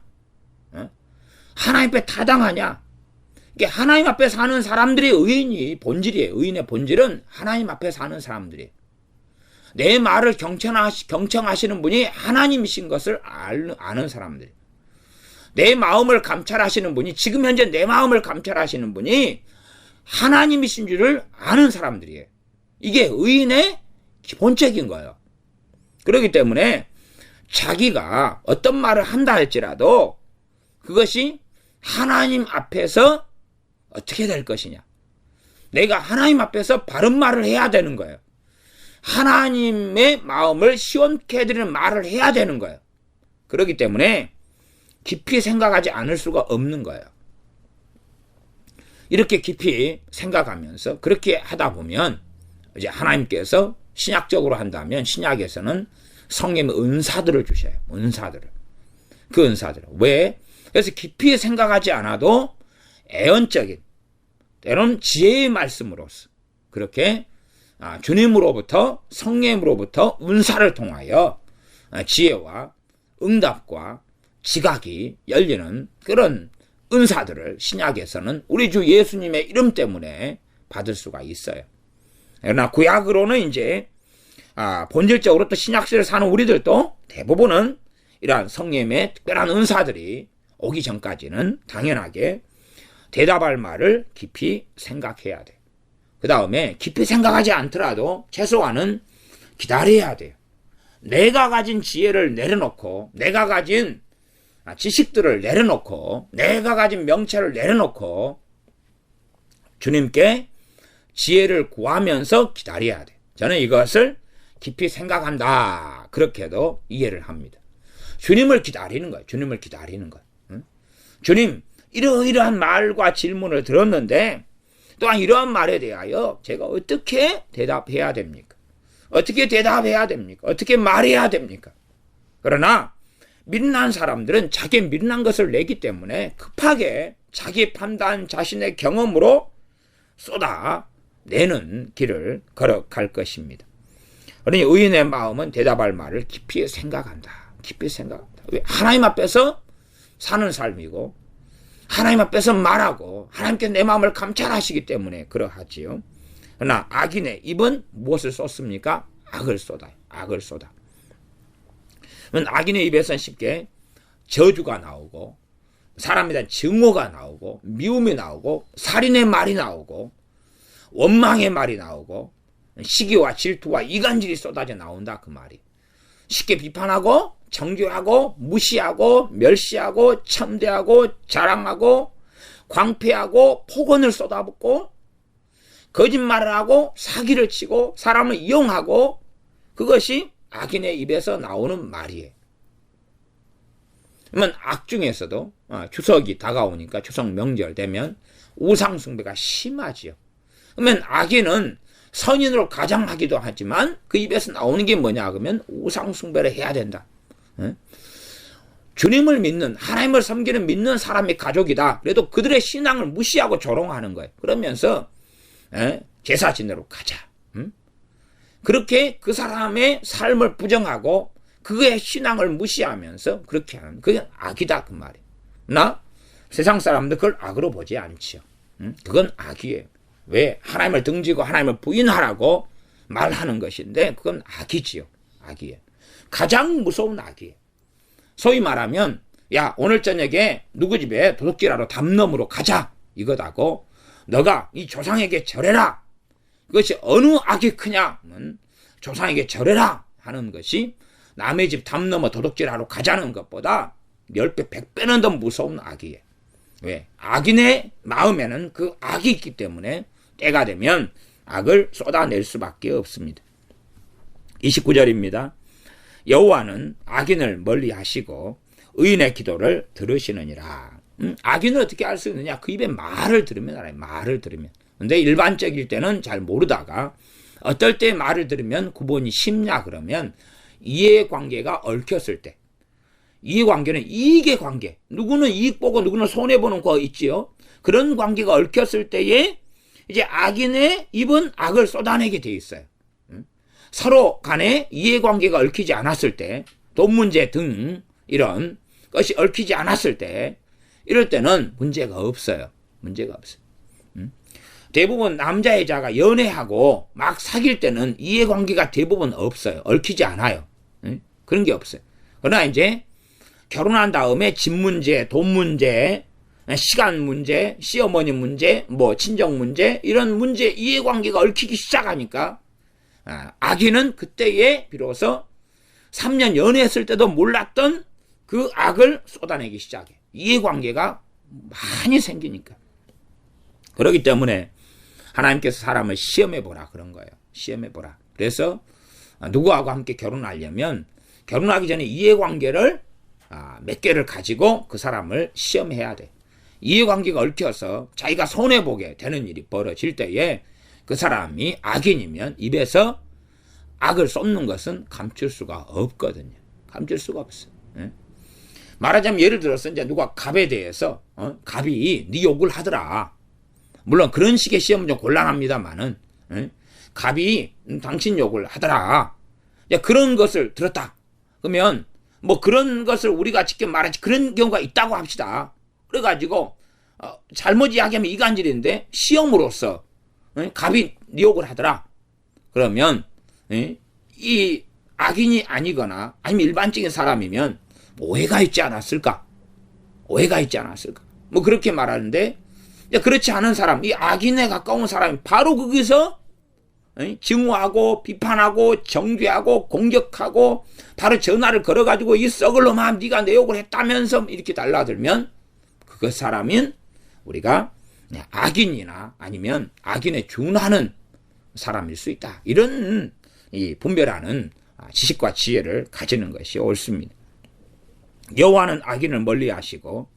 S1: 하나님 앞에 타당하냐? 이게 하나님 앞에 사는 사람들이 의인이 본질이에요. 의인의 본질은 하나님 앞에 사는 사람들이에요. 내 말을 경청하시는 분이 하나님이신 것을 아는 사람들이에요. 내 마음을 감찰하시는 분이 지금 현재 내 마음을 감찰하시는 분이 하나님이신 줄을 아는 사람들이에요. 이게 의인의 기본적인 거예요. 그렇기 때문에 자기가 어떤 말을 한다 할지라도 그것이 하나님 앞에서 어떻게 될 것이냐. 내가 하나님 앞에서 바른 말을 해야 되는 거예요. 하나님의 마음을 시원케 해드리는 말을 해야 되는 거예요. 그렇기 때문에 깊이 생각하지 않을 수가 없는 거예요. 이렇게 깊이 생각하면서 그렇게 하다 보면 이제 하나님께서 신약적으로 한다면 신약에서는 성령의 은사들을 주셔요. 은사들을. 그 은사들을. 왜? 그래서 깊이 생각하지 않아도 애언적인 때로는 지혜의 말씀으로서 그렇게 주님으로부터 성령으로부터 은사를 통하여 지혜와 응답과 지각이 열리는 그런 은사들을 신약에서는 우리 주 예수님의 이름 때문에 받을 수가 있어요. 그러나 구약으로는 이제 본질적으로 또 신약시대를 사는 우리들도 대부분은 이러한 성령의 특별한 은사들이 오기 전까지는 당연하게 대답할 말을 깊이 생각해야 돼요. 그 다음에 깊이 생각하지 않더라도 최소한은 기다려야 돼요. 내가 가진 지혜를 내려놓고 내가 가진 지식들을 내려놓고 내가 가진 명체를 내려놓고 주님께 지혜를 구하면서 기다려야 돼요. 저는 이것을 깊이 생각한다. 그렇게도 이해를 합니다. 주님을 기다리는 거예요. 주님을 기다리는 거예요. 응? 주님, 이러이러한 말과 질문을 들었는데 또한 이러한 말에 대하여 제가 어떻게 대답해야 됩니까? 어떻게 대답해야 됩니까? 어떻게 말해야 됩니까? 그러나 미련한 사람들은 자기 미련한 것을 내기 때문에 급하게 자기 판단, 자신의 경험으로 쏟아내는 길을 걸어갈 것입니다. 그러니 의인의 마음은 대답할 말을 깊이 생각한다. 깊이 생각한다. 왜? 하나님 앞에서 사는 삶이고 하나님 앞에서 말하고 하나님께 내 마음을 감찰하시기 때문에 그러하지요. 그러나 악인의 입은 무엇을 쏟습니까? 악을 쏟아요. 악을 쏟아. 악인의 입에서는 쉽게 저주가 나오고 사람에 대한 증오가 나오고 미움이 나오고 살인의 말이 나오고 원망의 말이 나오고 시기와 질투와 이간질이 쏟아져 나온다. 그 말이. 쉽게 비판하고 정죄하고 무시하고 멸시하고 첨대하고 자랑하고 광폐하고 폭언을 쏟아붓고 거짓말을 하고 사기를 치고 사람을 이용하고 그것이 악인의 입에서 나오는 말이에요. 그러면 악 중에서도 추석이 다가오니까 추석 명절 되면 우상숭배가 심하지요. 그러면 악인은 선인으로 가장하기도 하지만 그 입에서 나오는 게 뭐냐 그러면 우상숭배를 해야 된다. 주님을 믿는 하나님을 섬기는 믿는 사람이 가족이다. 그래도 그들의 신앙을 무시하고 조롱하는 거예요. 그러면서 제사 지내러 가자. 그렇게 그 사람의 삶을 부정하고 그의 신앙을 무시하면서 그렇게 하는 그게 악이다 그 말이에요. 나 세상 사람들 그걸 악으로 보지 않지요. 그건 악이에요. 왜? 하나님을 등지고 하나님을 부인하라고 말하는 것인데 그건 악이지요. 악이에요. 가장 무서운 악이에요. 소위 말하면 야 오늘 저녁에 누구 집에 도둑질하러 담넘으로 가자 이거다고 너가 이 조상에게 절해라. 그것이 어느 악이 크냐면 조상에게 절해라 하는 것이 남의 집 담 넘어 도둑질하러 가자는 것보다 10배, 100배는 더 무서운 악이에요. 왜? 악인의 마음에는 그 악이 있기 때문에 때가 되면 악을 쏟아낼 수밖에 없습니다. 29절입니다. 여호와는 악인을 멀리하시고 의인의 기도를 들으시느니라. 악인을 어떻게 알 수 있느냐? 그 입에 말을 들으면 알아요. 말을 들으면. 근데 일반적일 때는 잘 모르다가 어떨 때 말을 들으면 구분이 쉽냐 그러면 이해관계가 얽혔을 때. 이해관계는 이익의 관계. 누구는 이익 보고 누구는 손해보는 거 있지요. 그런 관계가 얽혔을 때에 이제 악인의 입은 악을 쏟아내게 돼 있어요. 서로 간에 이해관계가 얽히지 않았을 때, 돈 문제 등 이런 것이 얽히지 않았을 때, 이럴 때는 문제가 없어요. 문제가 없어요. 대부분 남자 여자가 연애하고 막 사귈 때는 이해관계가 대부분 없어요. 얽히지 않아요. 그런 게 없어요. 그러나 이제 결혼한 다음에 집 문제, 돈 문제, 시간 문제, 시어머니 문제, 뭐 친정 문제 이런 문제 이해관계가 얽히기 시작하니까 악인은 그때에 비로소 3년 연애했을 때도 몰랐던 그 악을 쏟아내기 시작해. 이해관계가 많이 생기니까. 그렇기 때문에 하나님께서 사람을 시험해보라 그런 거예요. 시험해보라. 그래서 누구하고 함께 결혼하려면 결혼하기 전에 이해관계를 몇 개를 가지고 그 사람을 시험해야 돼. 이해관계가 얽혀서 자기가 손해보게 되는 일이 벌어질 때에 그 사람이 악인이면 입에서 악을 쏟는 것은 감출 수가 없거든요. 감출 수가 없어. 말하자면 예를 들어서 이제 누가 갑에 대해서 갑이 네 욕을 하더라. 물론 그런 식의 시험은 좀 곤란합니다만은 갑이 당신 욕을 하더라. 그런 것을 들었다. 그러면 뭐 그런 것을 우리가 직접 말하지 그런 경우가 있다고 합시다. 그래가지고 잘못 이야기하면 이간질인데 시험으로서 갑이 네 욕을 하더라. 그러면 이 악인이 아니거나 아니면 일반적인 사람이면 오해가 있지 않았을까? 오해가 있지 않았을까? 뭐 그렇게 말하는데 그렇지 않은 사람, 이 악인에 가까운 사람이 바로 거기서 증오하고 비판하고 정죄하고 공격하고 바로 전화를 걸어가지고 이 썩을 놈아 네가 내 욕을 했다면서 이렇게 달라들면 그 사람인 우리가 악인이나 아니면 악인에 준하는 사람일 수 있다. 이런 이 분별하는 지식과 지혜를 가지는 것이 옳습니다. 여호와는 악인을 멀리하시고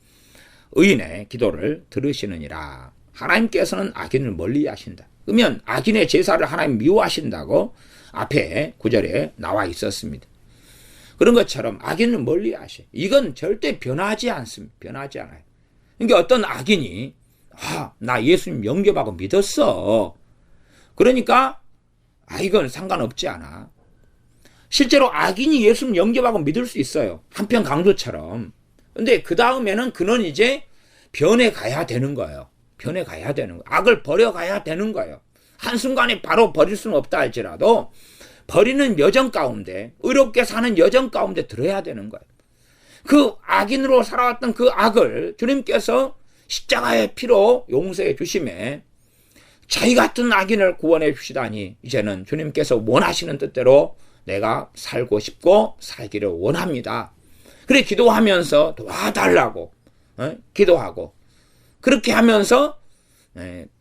S1: 의인의 기도를 들으시느니라. 하나님께서는 악인을 멀리하신다. 그러면 악인의 제사를 하나님 미워하신다고 앞에 구절에 나와 있었습니다. 그런 것처럼 악인을 멀리하셔. 이건 절대 변하지 않습니다. 변하지 않아요. 그러니까 어떤 악인이 나 예수님 영접하고 믿었어. 그러니까 이건 상관없지 않아. 실제로 악인이 예수님 영접하고 믿을 수 있어요. 한편 강도처럼. 근데 그 다음에는 그는 이제 변해가야 되는 거예요. 변해가야 되는 거예요. 악을 버려가야 되는 거예요. 한순간에 바로 버릴 수는 없다 할지라도 버리는 여정 가운데, 의롭게 사는 여정 가운데 들어야 되는 거예요. 그 악인으로 살아왔던 그 악을 주님께서 십자가의 피로 용서해 주심에 자기 같은 악인을 구원해 주시다니 이제는 주님께서 원하시는 뜻대로 내가 살고 싶고 살기를 원합니다. 그래 기도하면서 도와달라고 기도하고 그렇게 하면서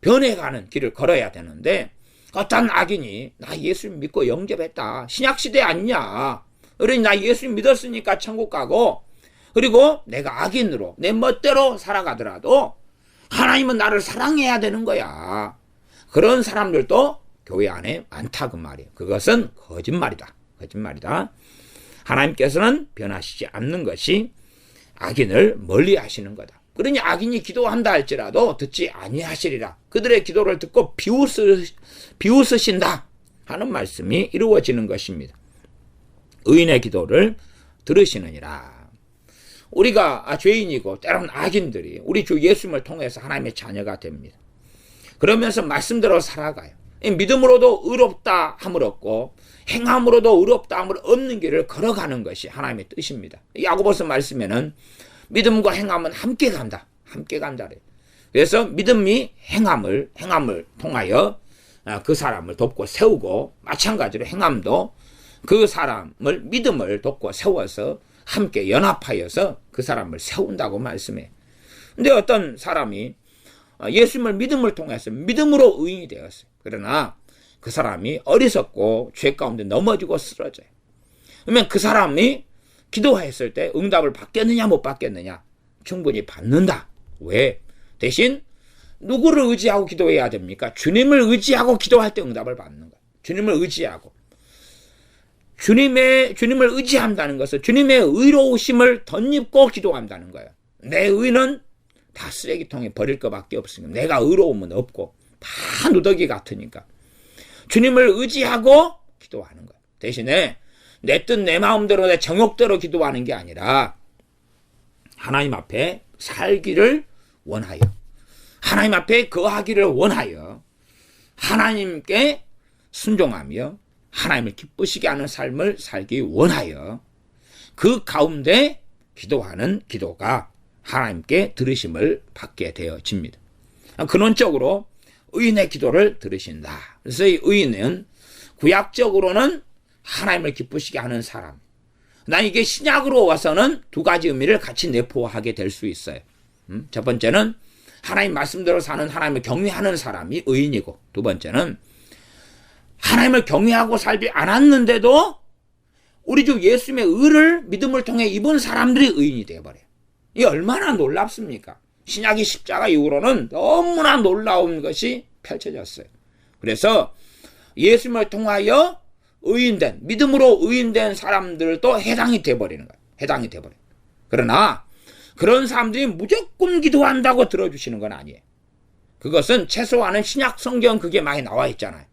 S1: 변해가는 길을 걸어야 되는데 어떤 악인이 나 예수님 믿고 영접했다. 신약시대 아니냐. 그러니 나 예수님 믿었으니까 천국 가고 그리고 내가 악인으로 내 멋대로 살아가더라도 하나님은 나를 사랑해야 되는 거야. 그런 사람들도 교회 안에 많다 그 말이에요. 그것은 거짓말이다. 거짓말이다. 하나님께서는 변하시지 않는 것이 악인을 멀리 하시는 거다. 그러니 악인이 기도한다 할지라도 듣지 아니하시리라. 그들의 기도를 듣고 비웃으신다 하는 말씀이 이루어지는 것입니다. 의인의 기도를 들으시느니라. 우리가 죄인이고 때로는 악인들이 우리 주 예수님을 통해서 하나님의 자녀가 됩니다. 그러면서 말씀대로 살아가요. 믿음으로도 의롭다 함을 얻고 행함으로도 의롭다 함을 얻는 길을 걸어가는 것이 하나님의 뜻입니다. 야고보서 말씀에는 믿음과 행함은 함께 간다. 함께 간다. 그래서 믿음이 행함을 통하여 그 사람을 돕고 세우고 마찬가지로 행함도 그 사람을 믿음을 돕고 세워서 함께 연합하여서 그 사람을 세운다고 말씀해. 근데 어떤 사람이 예수님을 믿음을 통해서 믿음으로 의인이 되었어요. 그러나 그 사람이 어리석고 죄 가운데 넘어지고 쓰러져요. 그러면 그 사람이 기도했을 때 응답을 받겠느냐 못 받겠느냐? 충분히 받는다. 왜? 대신 누구를 의지하고 기도해야 됩니까? 주님을 의지하고 기도할 때 응답을 받는 거예요. 주님을 의지하고. 주님을 의지한다는 것은 주님의 의로우심을 덧입고 기도한다는 거예요. 내 의는 다 쓰레기통에 버릴 것밖에 없으니까 내가 의로움은 없고 다 누더기 같으니까 주님을 의지하고 기도하는 거예요. 대신에 내 뜻 내 마음대로 내 정욕대로 기도하는 게 아니라 하나님 앞에 살기를 원하여 하나님 앞에 거하기를 원하여 하나님께 순종하며 하나님을 기쁘시게 하는 삶을 살기 원하여 그 가운데 기도하는 기도가 하나님께 들으심을 받게 되어집니다. 근원적으로 의인의 기도를 들으신다. 그래서 이 의인은 구약적으로는 하나님을 기쁘시게 하는 사람, 난 이게 신약으로 와서는 두 가지 의미를 같이 내포하게 될 수 있어요. 첫 번째는 하나님 말씀대로 사는 하나님을 경외하는 사람이 의인이고, 두 번째는 하나님을 경외하고 살지 않았는데도 우리 주 예수님의 의를 믿음을 통해 입은 사람들이 의인이 되어버려요. 이게 얼마나 놀랍습니까? 신약이 십자가 이후로는 너무나 놀라운 것이 펼쳐졌어요. 그래서 예수님을 통하여 의인된, 믿음으로 의인된 사람들도 해당이 돼버리는 거예요. 해당이 돼버려요. 그러나 그런 사람들이 무조건 기도한다고 들어주시는 건 아니에요. 그것은 최소한은 신약 성경 그게 많이 나와 있잖아요.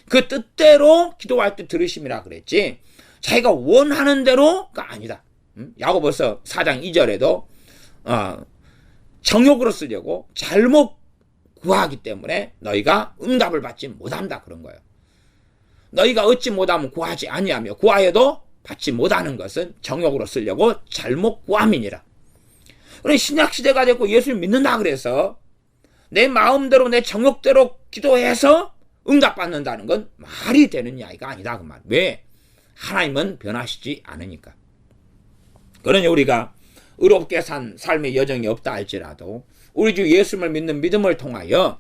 S1: 그 뜻대로 기도할 때 들으심이라 그랬지 자기가 원하는 대로가 아니다. 야고보서 4장 2절에도 정욕으로 쓰려고 잘못 구하기 때문에 너희가 응답을 받지 못한다 그런 거예요. 너희가 얻지 못하면 구하지 아니하며 구하여도 받지 못하는 것은 정욕으로 쓰려고 잘못 구함이니라. 그럼 신약시대가 됐고 예수를 믿는다 그래서 내 마음대로 내 정욕대로 기도해서 응답받는다는 건 말이 되는 이야기가 아니다 그 말. 왜? 하나님은 변하시지 않으니까. 그러니 우리가 의롭게 산 삶의 여정이 없다 할지라도 우리 주 예수님을 믿는 믿음을 통하여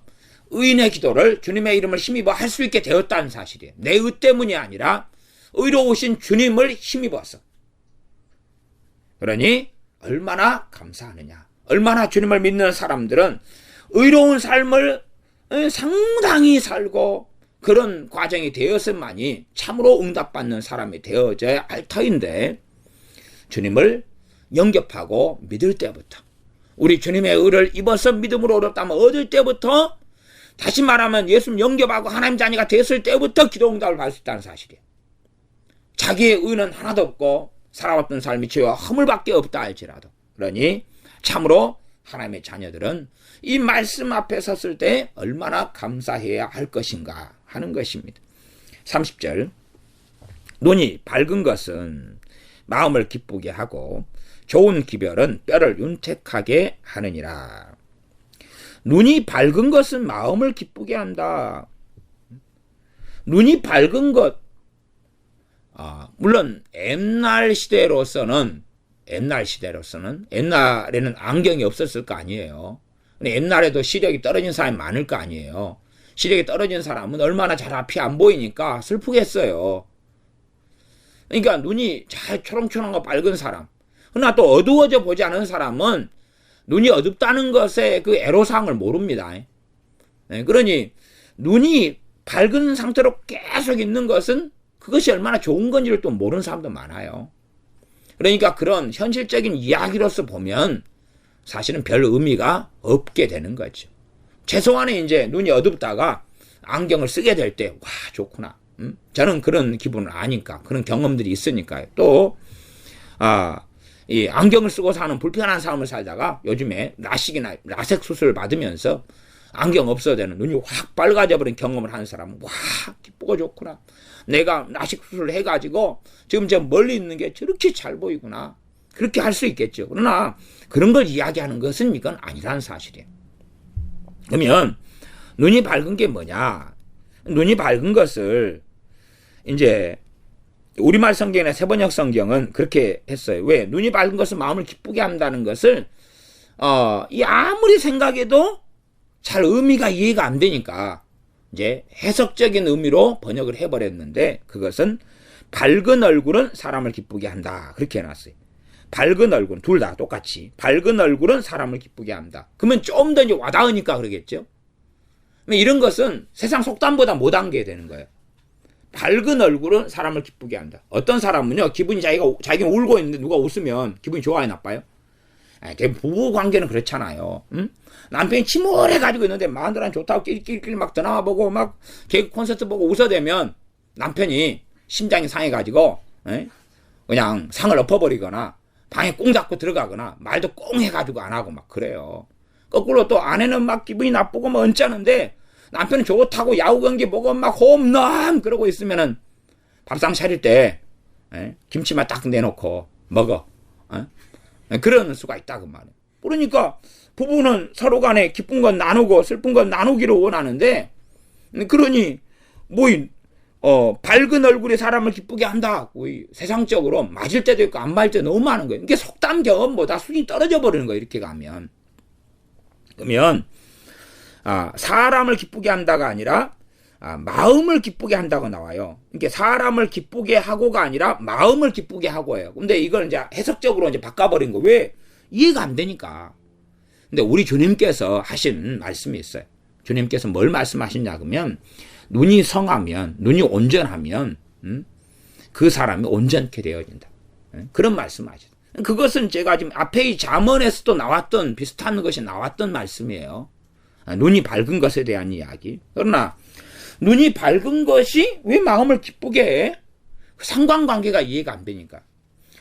S1: 의인의 기도를 주님의 이름을 힘입어 할 수 있게 되었다는 사실이에요. 내 의 때문이 아니라 의로우신 주님을 힘입어서. 그러니 얼마나 감사하느냐. 얼마나 주님을 믿는 사람들은 의로운 삶을 상당히 살고 그런 과정이 되었음만이 참으로 응답받는 사람이 되어져야 할 터인데 주님을 영접하고 믿을 때부터 우리 주님의 의를 입어서 믿음으로 얻었다면 얻을 때부터 다시 말하면 예수님 영접하고 하나님 자녀가 됐을 때부터 기도 응답을 받을 수 있다는 사실이에요. 자기의 의는 하나도 없고 살아왔던 삶이 죄와 허물밖에 없다 할지라도 그러니 참으로 하나님의 자녀들은 이 말씀 앞에 섰을 때 얼마나 감사해야 할 것인가 하는 것입니다. 30절 눈이 밝은 것은 마음을 기쁘게 하고 좋은 기별은 뼈를 윤택하게 하느니라. 눈이 밝은 것은 마음을 기쁘게 한다. 눈이 밝은 것 물론 옛날 시대로서는 옛날에는 안경이 없었을 거 아니에요. 옛날에도 시력이 떨어진 사람이 많을 거 아니에요. 시력이 떨어진 사람은 얼마나 잘 앞이 안 보이니까 슬프겠어요. 그러니까 눈이 잘 초롱초롱하고 밝은 사람, 그러나 또 어두워져 보지 않은 사람은 눈이 어둡다는 것의 그 애로사항을 모릅니다. 그러니 눈이 밝은 상태로 계속 있는 것은 그것이 얼마나 좋은 건지를 또 모르는 사람도 많아요. 그러니까 그런 현실적인 이야기로서 보면 사실은 별 의미가 없게 되는 거죠. 최소한의 이제 눈이 어둡다가 안경을 쓰게 될 때, 와, 좋구나. 저는 그런 기분을 아니까, 그런 경험들이 있으니까요. 또, 이 안경을 쓰고 사는 불편한 삶을 살다가 요즘에 라섹 수술을 받으면서 안경 없어도 되는 눈이 확 밝아져 버린 경험을 하는 사람은, 와, 기쁘고 좋구나. 내가 라섹 수술을 해가지고 지금 저 멀리 있는 게 저렇게 잘 보이구나. 그렇게 할 수 있겠죠. 그러나 그런 걸 이야기하는 것은 이건 아니라는 사실이에요. 그러면 눈이 밝은 게 뭐냐? 눈이 밝은 것을 이제 우리말 성경이나 세번역 성경은 그렇게 했어요. 왜? 눈이 밝은 것은 마음을 기쁘게 한다는 것을 이 아무리 생각해도 잘 의미가 이해가 안 되니까 이제 해석적인 의미로 번역을 해버렸는데 그것은 밝은 얼굴은 사람을 기쁘게 한다. 그렇게 해놨어요. 밝은 얼굴은 둘 다 똑같이 밝은 얼굴은 사람을 기쁘게 한다. 그러면 좀 더 이제 와닿으니까 그러겠죠. 이런 것은 세상 속담보다 못한 게 되는 거예요. 밝은 얼굴은 사람을 기쁘게 한다. 어떤 사람은요, 자기가 울고 있는데 누가 웃으면 기분이 좋아요, 나빠요? 부부 관계는 그렇잖아요. 응? 남편이 침울해가지고 있는데 마누라는 좋다고 끼리끼리 막 드라마 보고 막 개그 콘서트 보고 웃어대면 남편이 심장이 상해가지고 그냥 상을 엎어버리거나 방에 꽁 잡고 들어가거나 말도 꽁 해가지고 안 하고 막 그래요. 거꾸로 또 아내는 막 기분이 나쁘고 뭐 언짢은데 남편은 좋다고 야구 경기 보고 막 홈런 그러고 있으면은 밥상 차릴 때 김치만 딱 내놓고 먹어. 그런 수가 있다 그 말이에요. 그러니까 부부는 서로 간에 기쁜 건 나누고 슬픈 건 나누기를 원하는데 그러니 뭐 밝은 얼굴이 사람을 기쁘게 한다. 세상적으로 맞을 때도 있고 안 맞을 때 너무 많은 거예요. 이게 속담 겸 다 수준이 떨어져 버리는 거예요. 이렇게 가면. 그러면 사람을 기쁘게 한다가 아니라 마음을 기쁘게 한다고 나와요. 이게 사람을 기쁘게 하고가 아니라 마음을 기쁘게 하고예요. 근데 이걸 이제 해석적으로 이제 바꿔버린 거. 왜? 이해가 안 되니까. 근데 우리 주님께서 하신 말씀이 있어요. 주님께서 뭘 말씀하시냐 그러면 눈이 성하면, 눈이 온전하면 그 사람이 온전케 되어진다. 그런 말씀하시죠. 그것은 제가 지금 앞에 이 잠언에서도 나왔던 비슷한 것이 나왔던 말씀이에요. 눈이 밝은 것에 대한 이야기. 그러나 눈이 밝은 것이 왜 마음을 기쁘게 해? 상관관계가 이해가 안 되니까.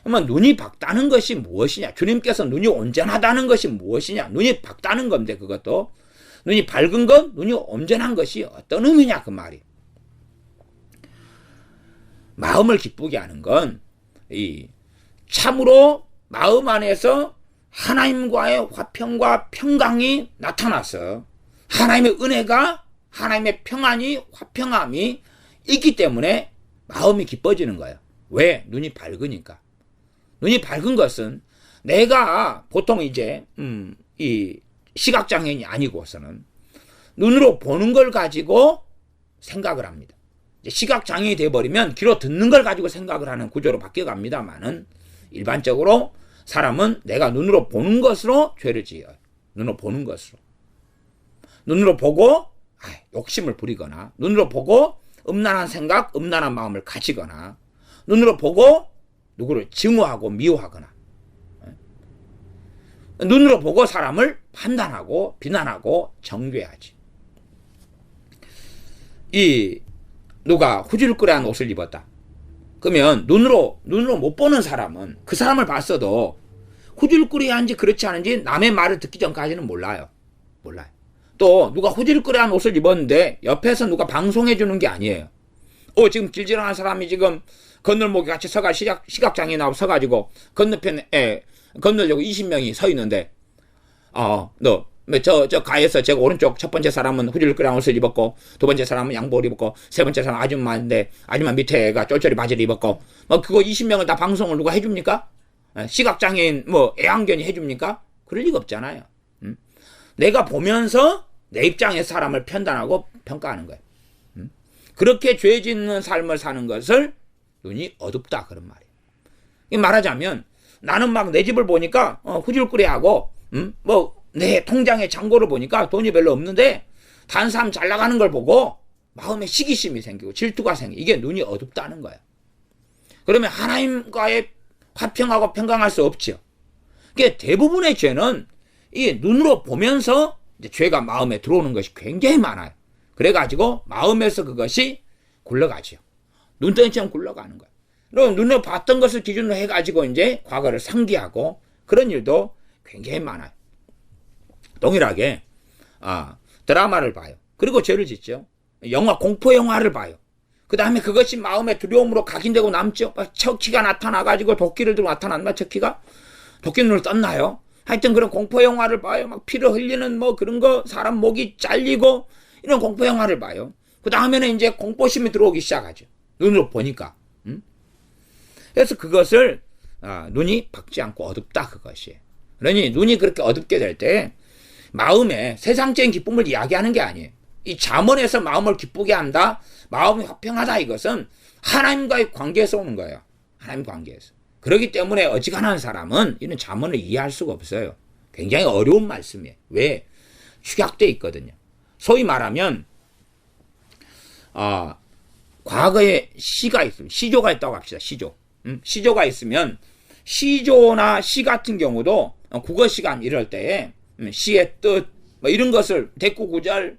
S1: 그러면 눈이 밝다는 것이 무엇이냐? 주님께서 눈이 온전하다는 것이 무엇이냐? 눈이 밝다는 건데 그것도 눈이 밝은 것, 눈이 온전한 것이 어떤 의미냐 그 말이. 마음을 기쁘게 하는 건 참으로 마음 안에서 하나님과의 화평과 평강이 나타나서 하나님의 은혜가, 하나님의 평안이, 화평함이 있기 때문에 마음이 기뻐지는 거예요. 왜? 눈이 밝으니까. 눈이 밝은 것은 내가 보통 이제 이 시각장애인이 아니고서는 눈으로 보는 걸 가지고 생각을 합니다. 시각장애인이 돼버리면 귀로 듣는 걸 가지고 생각을 하는 구조로 바뀌어갑니다만은 일반적으로 사람은 내가 눈으로 보는 것으로 죄를 지어요. 눈으로 보는 것으로. 눈으로 보고 욕심을 부리거나 눈으로 보고 음란한 생각, 음란한 마음을 가지거나 눈으로 보고 누구를 증오하고 미워하거나 눈으로 보고 사람을 판단하고 비난하고 정죄하지. 누가 후줄그레한 옷을 입었다. 그러면 눈으로 못 보는 사람은 그 사람을 봤어도 후줄그레한지 그렇지 않은지 남의 말을 듣기 전까지는 몰라요. 또 누가 후줄그레한 옷을 입었는데 옆에서 누가 방송해 주는 게 아니에요. 지금 길지런한 사람이 지금 건널목에 같이 시각장애인 나와 서가지고 건너편에 건너려고 20명이 서 있는데 저 가에서 제가 오른쪽 첫 번째 사람은 후줄그레한 옷을 입었고 두 번째 사람은 양복을 입었고 세 번째 사람은 아줌마인데 아줌마 밑에가 쫄쫄이 바지를 입었고 그거 20명을 다 방송을 누가 해줍니까? 시각장애인 애완견이 해줍니까? 그럴 리가 없잖아요. 내가 보면서 내 입장에서 사람을 판단하고 평가하는 거예요. 그렇게 죄 짓는 삶을 사는 것을 눈이 어둡다 그런 말이에요. 말하자면 나는 막 내 집을 보니까 후줄그레하고 내 통장의 잔고를 보니까 돈이 별로 없는데 다른 사람 잘 나가는 걸 보고 마음에 시기심이 생기고 질투가 생기고 이게 눈이 어둡다는 거예요. 그러면 하나님과의 화평하고 평강할 수 없죠. 그게 대부분의 죄는 이 눈으로 보면서 이제 죄가 마음에 들어오는 것이 굉장히 많아요. 그래가지고 마음에서 그것이 굴러가죠. 눈덩이처럼 굴러가는 거예요. 그럼 눈으로 봤던 것을 기준으로 해가지고 이제 과거를 상기하고 그런 일도 굉장히 많아요. 동일하게 드라마를 봐요. 그리고 죄를 짓죠. 공포 영화를 봐요. 그 다음에 그것이 마음의 두려움으로 각인되고 남죠. 척키가 나타나가지고 도끼를 들고 나타났나 척키가? 도끼 눈을 떴나요? 하여튼 그런 공포 영화를 봐요. 막 피를 흘리는 그런 거 사람 목이 잘리고 이런 공포 영화를 봐요. 그 다음에는 이제 공포심이 들어오기 시작하죠. 눈으로 보니까. 그래서 그것을 눈이 밝지 않고 어둡다 그것이에요. 그러니 눈이 그렇게 어둡게 될 때 마음에 세상적인 기쁨을 이야기하는 게 아니에요. 이 잠언에서 마음을 기쁘게 한다, 마음이 화평하다 이것은 하나님과의 관계에서 오는 거예요. 하나님 관계에서. 그렇기 때문에 어지간한 사람은 이런 잠언을 이해할 수가 없어요. 굉장히 어려운 말씀이에요. 왜? 축약돼 있거든요. 소위 말하면 과거에 시가 있으면 시조가 있다고 합시다. 시조가 있으면 시조나 시 같은 경우도 국어시간 이럴 때에 시의 뜻 이런 것을 대꾸구절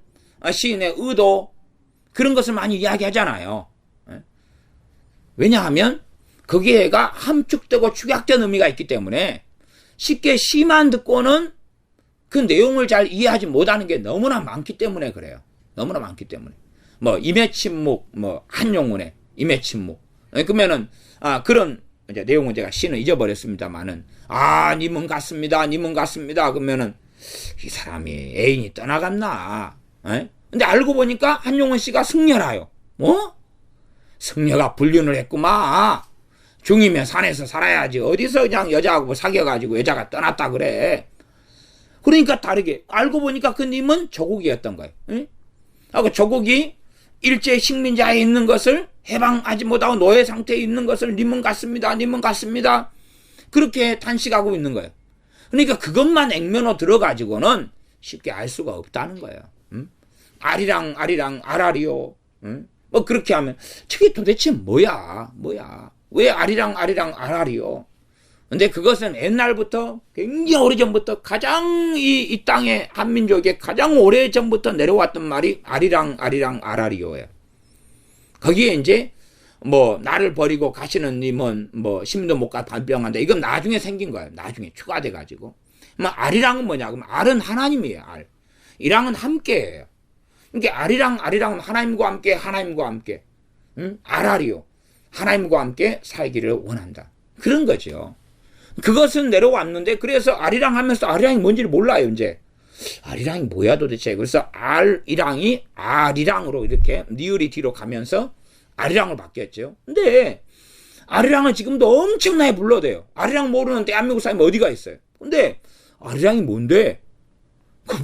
S1: 시인의 의도 그런 것을 많이 이야기하잖아요. 왜냐하면 거기에가 함축되고 축약된 의미가 있기 때문에 쉽게 시만 듣고는 그 내용을 잘 이해하지 못하는 게 너무나 많기 때문에 그래요. 너무나 많기 때문에. 임해침묵, 한용운의 임해침묵. 그러면은, 그런, 이제 내용은 제가 시는 잊어버렸습니다만은, 님은 같습니다. 그러면은, 이 사람이 애인이 떠나갔나. 근데 알고 보니까 한용운 씨가 승려라요. 승려가 불륜을 했구만. 중이면 산에서 살아야지. 어디서 그냥 여자하고 사귀어가지고 여자가 떠났다 그래. 그러니까 다르게 알고 보니까 그 님은 조국이었던 거예요. 응? 하고 조국이 일제 식민자에 있는 것을 해방하지 못하고 노예 상태에 있는 것을 님은 같습니다. 님은 같습니다. 그렇게 탄식하고 있는 거예요. 그러니까 그것만 액면으로 들어가지고는 쉽게 알 수가 없다는 거예요. 응? 아리랑 아라리요. 응? 뭐 그렇게 하면 저게 도대체 뭐야? 왜 아리랑 아라리요? 근데 그것은 옛날부터 굉장히 오래전부터 가장 이 땅의 한민족에 가장 오래전부터 내려왔던 말이 아리랑 아라리요예요. 거기에 이제 뭐 나를 버리고 가시는 님은 뭐 심도 못 가 발병한다. 이건 나중에 생긴 거예요. 나중에 추가돼 가지고. 뭐 아리랑은 뭐냐? 그럼 알은 하나님이에요. 알. 이랑은 함께예요. 그러니까 아리랑은 하나님과 함께. 응? 아라리요. 하나님과 함께 살기를 원한다. 그런 거죠. 그것은 내려왔는데 그래서 아리랑 하면서 아리랑이 뭔지를 몰라요. 이제 아리랑이 뭐야 도대체. 그래서 알이랑이 아리랑으로 이렇게 니을이 뒤로 가면서 아리랑을 바뀌었죠. 근데 아리랑은 지금도 엄청나게 불러대요. 아리랑 모르는 대한민국 사람이 어디가 있어요. 근데 아리랑이 뭔데?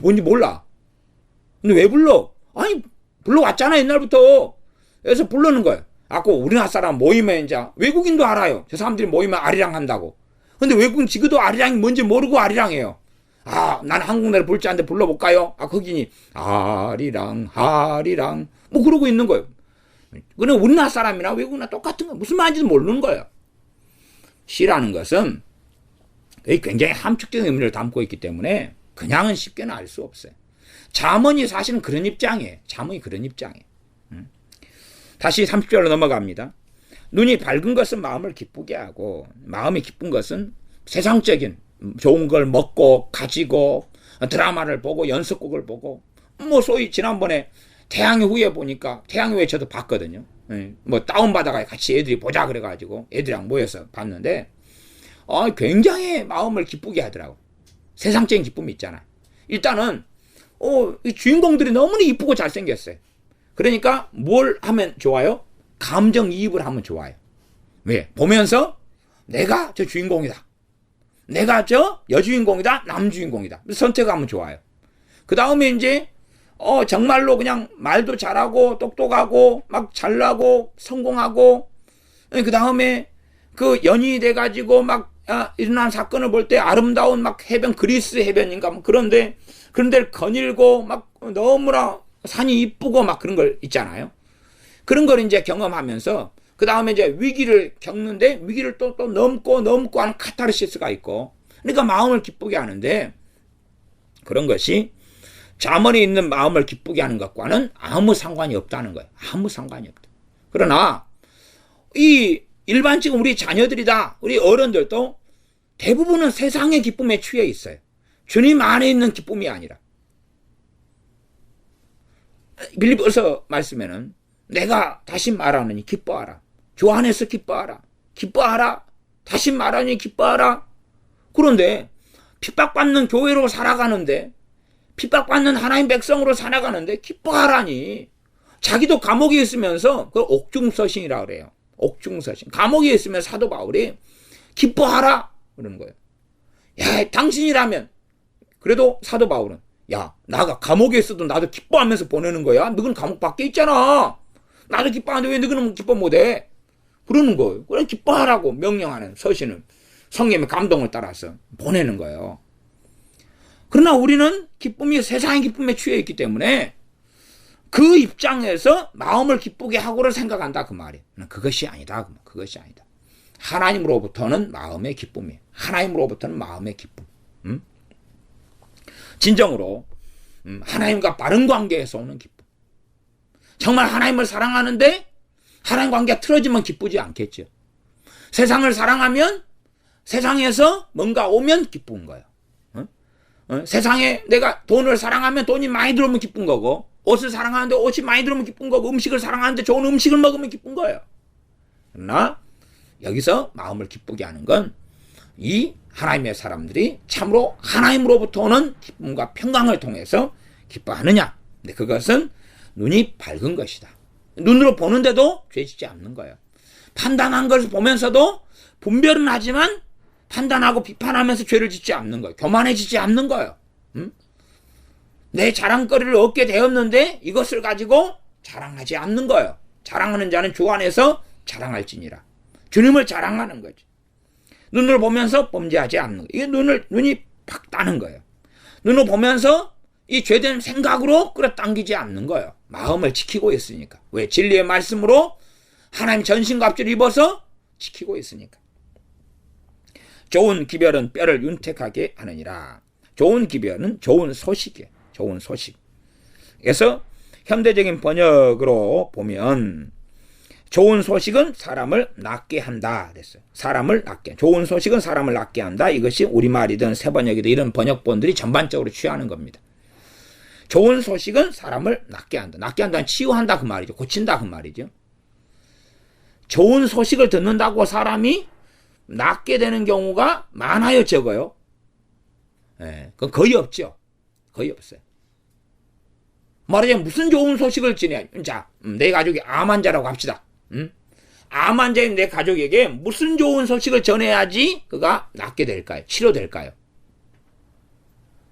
S1: 뭔지 몰라. 근데 왜 불러? 아니 불러왔잖아 옛날부터. 그래서 부르는 거예요. 아까 우리나라 사람 모이면 이제 외국인도 알아요. 저 사람들이 모이면 아리랑 한다고. 근데 외국인 지금도 아리랑이 뭔지 모르고 아리랑해요. 아, 난 한국 노래 볼 줄 아는데 불러볼까요? 아, 거기니 아리랑 뭐 그러고 있는 거예요. 그냥 우리나라 사람이나 외국이나 똑같은 거 무슨 말인지도 모르는 거예요. 시라는 것은 굉장히 함축적인 의미를 담고 있기 때문에 그냥은 쉽게는 알 수 없어요. 잠언이 사실은 그런 입장이에요. 잠언이 그런 입장이에요. 다시 30절로 넘어갑니다. 눈이 밝은 것은 마음을 기쁘게 하고 마음이 기쁜 것은 세상적인 좋은 걸 먹고 가지고 드라마를 보고 연습곡을 보고 뭐 소위 지난번에 태양의 후예 보니까 태양의 후예 저도 봤거든요. 뭐 다운받아가 같이 애들이 보자 그래가지고 애들이랑 모여서 봤는데 굉장히 마음을 기쁘게 하더라고. 세상적인 기쁨이 있잖아요. 일단은 이 주인공들이 너무나 이쁘고 잘생겼어요. 그러니까 뭘 하면 좋아요? 감정이입을 하면 좋아요. 왜? 보면서 내가 저 주인공이다. 내가 저 여주인공이다. 남주인공이다. 선택하면 좋아요. 그 다음에 이제 정말로 그냥 말도 잘하고 똑똑하고 막 잘나고 성공하고 그 다음에 그 연인이 돼가지고 막 일어난 사건을 볼 때 아름다운 막 해변 그리스 해변인가 뭐 그런 데를 거닐고 막 너무나 산이 이쁘고 막 그런 걸 있잖아요. 그런 걸 이제 경험하면서 그 다음에 이제 위기를 겪는데 위기를 또 넘고 하는 카타르시스가 있고 그러니까 마음을 기쁘게 하는데 그런 것이 잠언이 있는 마음을 기쁘게 하는 것과는 아무 상관이 없다는 거예요. 아무 상관이 없다. 그러나 이 일반적인 우리 자녀들이다 우리 어른들도 대부분은 세상의 기쁨에 취해 있어요. 주님 안에 있는 기쁨이 아니라 빌립보서 말씀에는 내가 다시 말하느니 기뻐하라. 주 안에서 기뻐하라. 기뻐하라. 다시 말하니 기뻐하라. 그런데 핍박받는 교회로 살아가는데 핍박받는 하나님 백성으로 살아가는데 기뻐하라니. 자기도 감옥에 있으면서 그걸 옥중서신이라고 그래요. 옥중서신. 감옥에 있으면 사도 바울이 기뻐하라 그러는 거예요. 야, 당신이라면 그래도 사도 바울은 야, 나가 감옥에 있어도 나도 기뻐하면서 보내는 거야. 너는 감옥 밖에 있잖아. 나도 기뻐하는데 왜 너는 기뻐 못해? 그러는 거예요. 그래 기뻐하라고 명령하는 서신을 성령의 감동을 따라서 보내는 거예요. 그러나 우리는 기쁨이 세상의 기쁨에 취해 있기 때문에 그 입장에서 마음을 기쁘게 하고를 생각한다 그 말이에요. 그것이 아니다. 그것이 아니다. 하나님으로부터는 마음의 기쁨이에요. 하나님으로부터는 마음의 기쁨. 진정으로 하나님과 바른 관계에서 오는 기쁨. 정말 하나님을 사랑하는데 하나님 관계가 틀어지면 기쁘지 않겠죠. 세상을 사랑하면 세상에서 뭔가 오면 기쁜 거예요. 세상에 내가 돈을 사랑하면 돈이 많이 들어오면 기쁜 거고 옷을 사랑하는데 옷이 많이 들어오면 기쁜 거고 음식을 사랑하는데 좋은 음식을 먹으면 기쁜 거예요. 그러나 여기서 마음을 기쁘게 하는 건 이 하나님의 사람들이 참으로 하나님으로부터 오는 기쁨과 평강을 통해서 기뻐하느냐. 근데 그것은 눈이 밝은 것이다. 눈으로 보는데도 죄 짓지 않는 거예요. 판단한 것을 보면서도 분별은 하지만 판단하고 비판하면서 죄를 짓지 않는 거예요. 교만해지지 않는 거예요. 내 자랑거리를 얻게 되었는데 이것을 가지고 자랑하지 않는 거예요. 자랑하는 자는 주 안에서 자랑할지니라. 주님을 자랑하는 거지. 눈을 보면서 범죄하지 않는 거예요. 이게 눈이 팍 따는 거예요. 눈을 보면서 이 죄된 생각으로 끌어당기지 않는 거예요. 마음을 지키고 있으니까. 왜? 진리의 말씀으로 하나님 전신갑주를 입어서 지키고 있으니까. 좋은 기별은 뼈를 윤택하게 하느니라. 좋은 기별은 좋은 소식이에요. 좋은 소식. 그래서 현대적인 번역으로 보면 좋은 소식은 사람을 낫게 한다 그랬어요. 사람을 낫게. 좋은 소식은 사람을 낫게 한다. 이것이 우리말이든 새번역이든 이런 번역본들이 전반적으로 취하는 겁니다. 좋은 소식은 사람을 낫게 한다. 낫게 한다는 치유한다 그 말이죠. 고친다 그 말이죠. 좋은 소식을 듣는다고 사람이 낫게 되는 경우가 많아요, 적어요? 예, 그건 거의 없죠. 거의 없어요. 말하자면 무슨 좋은 소식을 지내? 자, 내 가족이 암 환자라고 합시다. 암 환자인 내 가족에게 무슨 좋은 소식을 전해야지 그가 낫게 될까요? 치료될까요?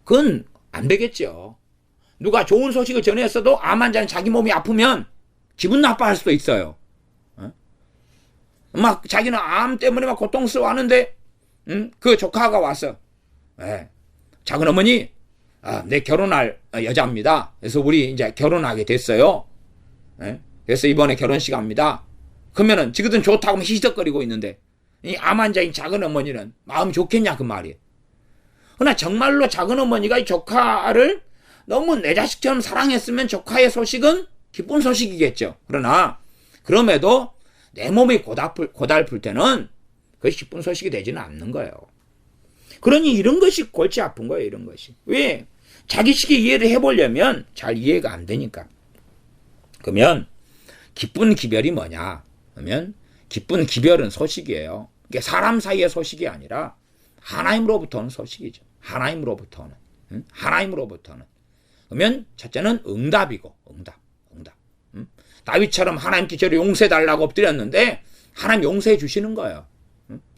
S1: 그건 안 되겠죠. 누가 좋은 소식을 전했어도 암 환자는 자기 몸이 아프면 기분 나빠할 수도 있어요. 막 자기는 암 때문에 막 고통스러워하는데 그 조카가 와서 작은 어머니, 내 결혼할 여자입니다. 그래서 우리 이제 결혼하게 됐어요. 그래서 이번에 결혼식 합니다. 그러면은 지금은 좋다고 희덕거리고 있는데 이 암 환자인 작은 어머니는 마음 좋겠냐 그 말이에요. 그러나 정말로 작은 어머니가 이 조카를 너무 내 자식처럼 사랑했으면 조카의 소식은 기쁜 소식이겠죠. 그러나 그럼에도 내 몸이 고달플 때는 그것이 기쁜 소식이 되지는 않는 거예요. 그러니 이런 것이 골치 아픈 거예요. 이런 것이. 왜? 자기식이 이해를 해보려면 잘 이해가 안 되니까. 그러면 기쁜 기별이 뭐냐? 그러면 기쁜 기별은 소식이에요. 이게 사람 사이의 소식이 아니라 하나님으로부터 오는 소식이죠. 하나님으로부터 오는. 하나님으로부터 오는. 그러면 첫째는 응답이고 응답. 다윗처럼 하나님께 저를 용서해달라고 엎드렸는데 하나님 용서해 주시는 거예요.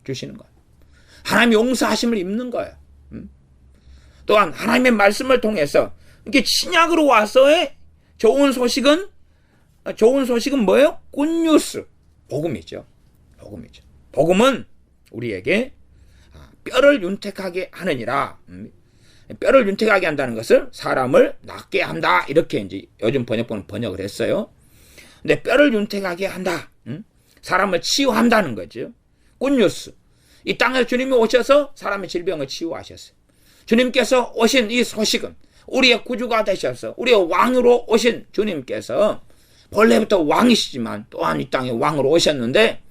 S1: 주시는 거예요. 하나님 용서하심을 입는 거예요. 또한 하나님의 말씀을 통해서 이렇게 신약으로 와서의 좋은 소식은 뭐예요? 굿뉴스. 복음이죠. 복음은 우리에게 뼈를 윤택하게 하느니라. 뼈를 윤택하게 한다는 것을 사람을 낫게 한다. 이렇게 이제 요즘 번역본은 번역을 했어요. 근데 뼈를 윤택하게 한다. 사람을 치유한다는 거죠. 굿뉴스. 이 땅에 주님이 오셔서 사람의 질병을 치유하셨어요. 주님께서 오신 이 소식은 우리의 구주가 되셔서 우리의 왕으로 오신 주님께서 본래부터 왕이시지만 또한 이 땅에 왕으로 오셨는데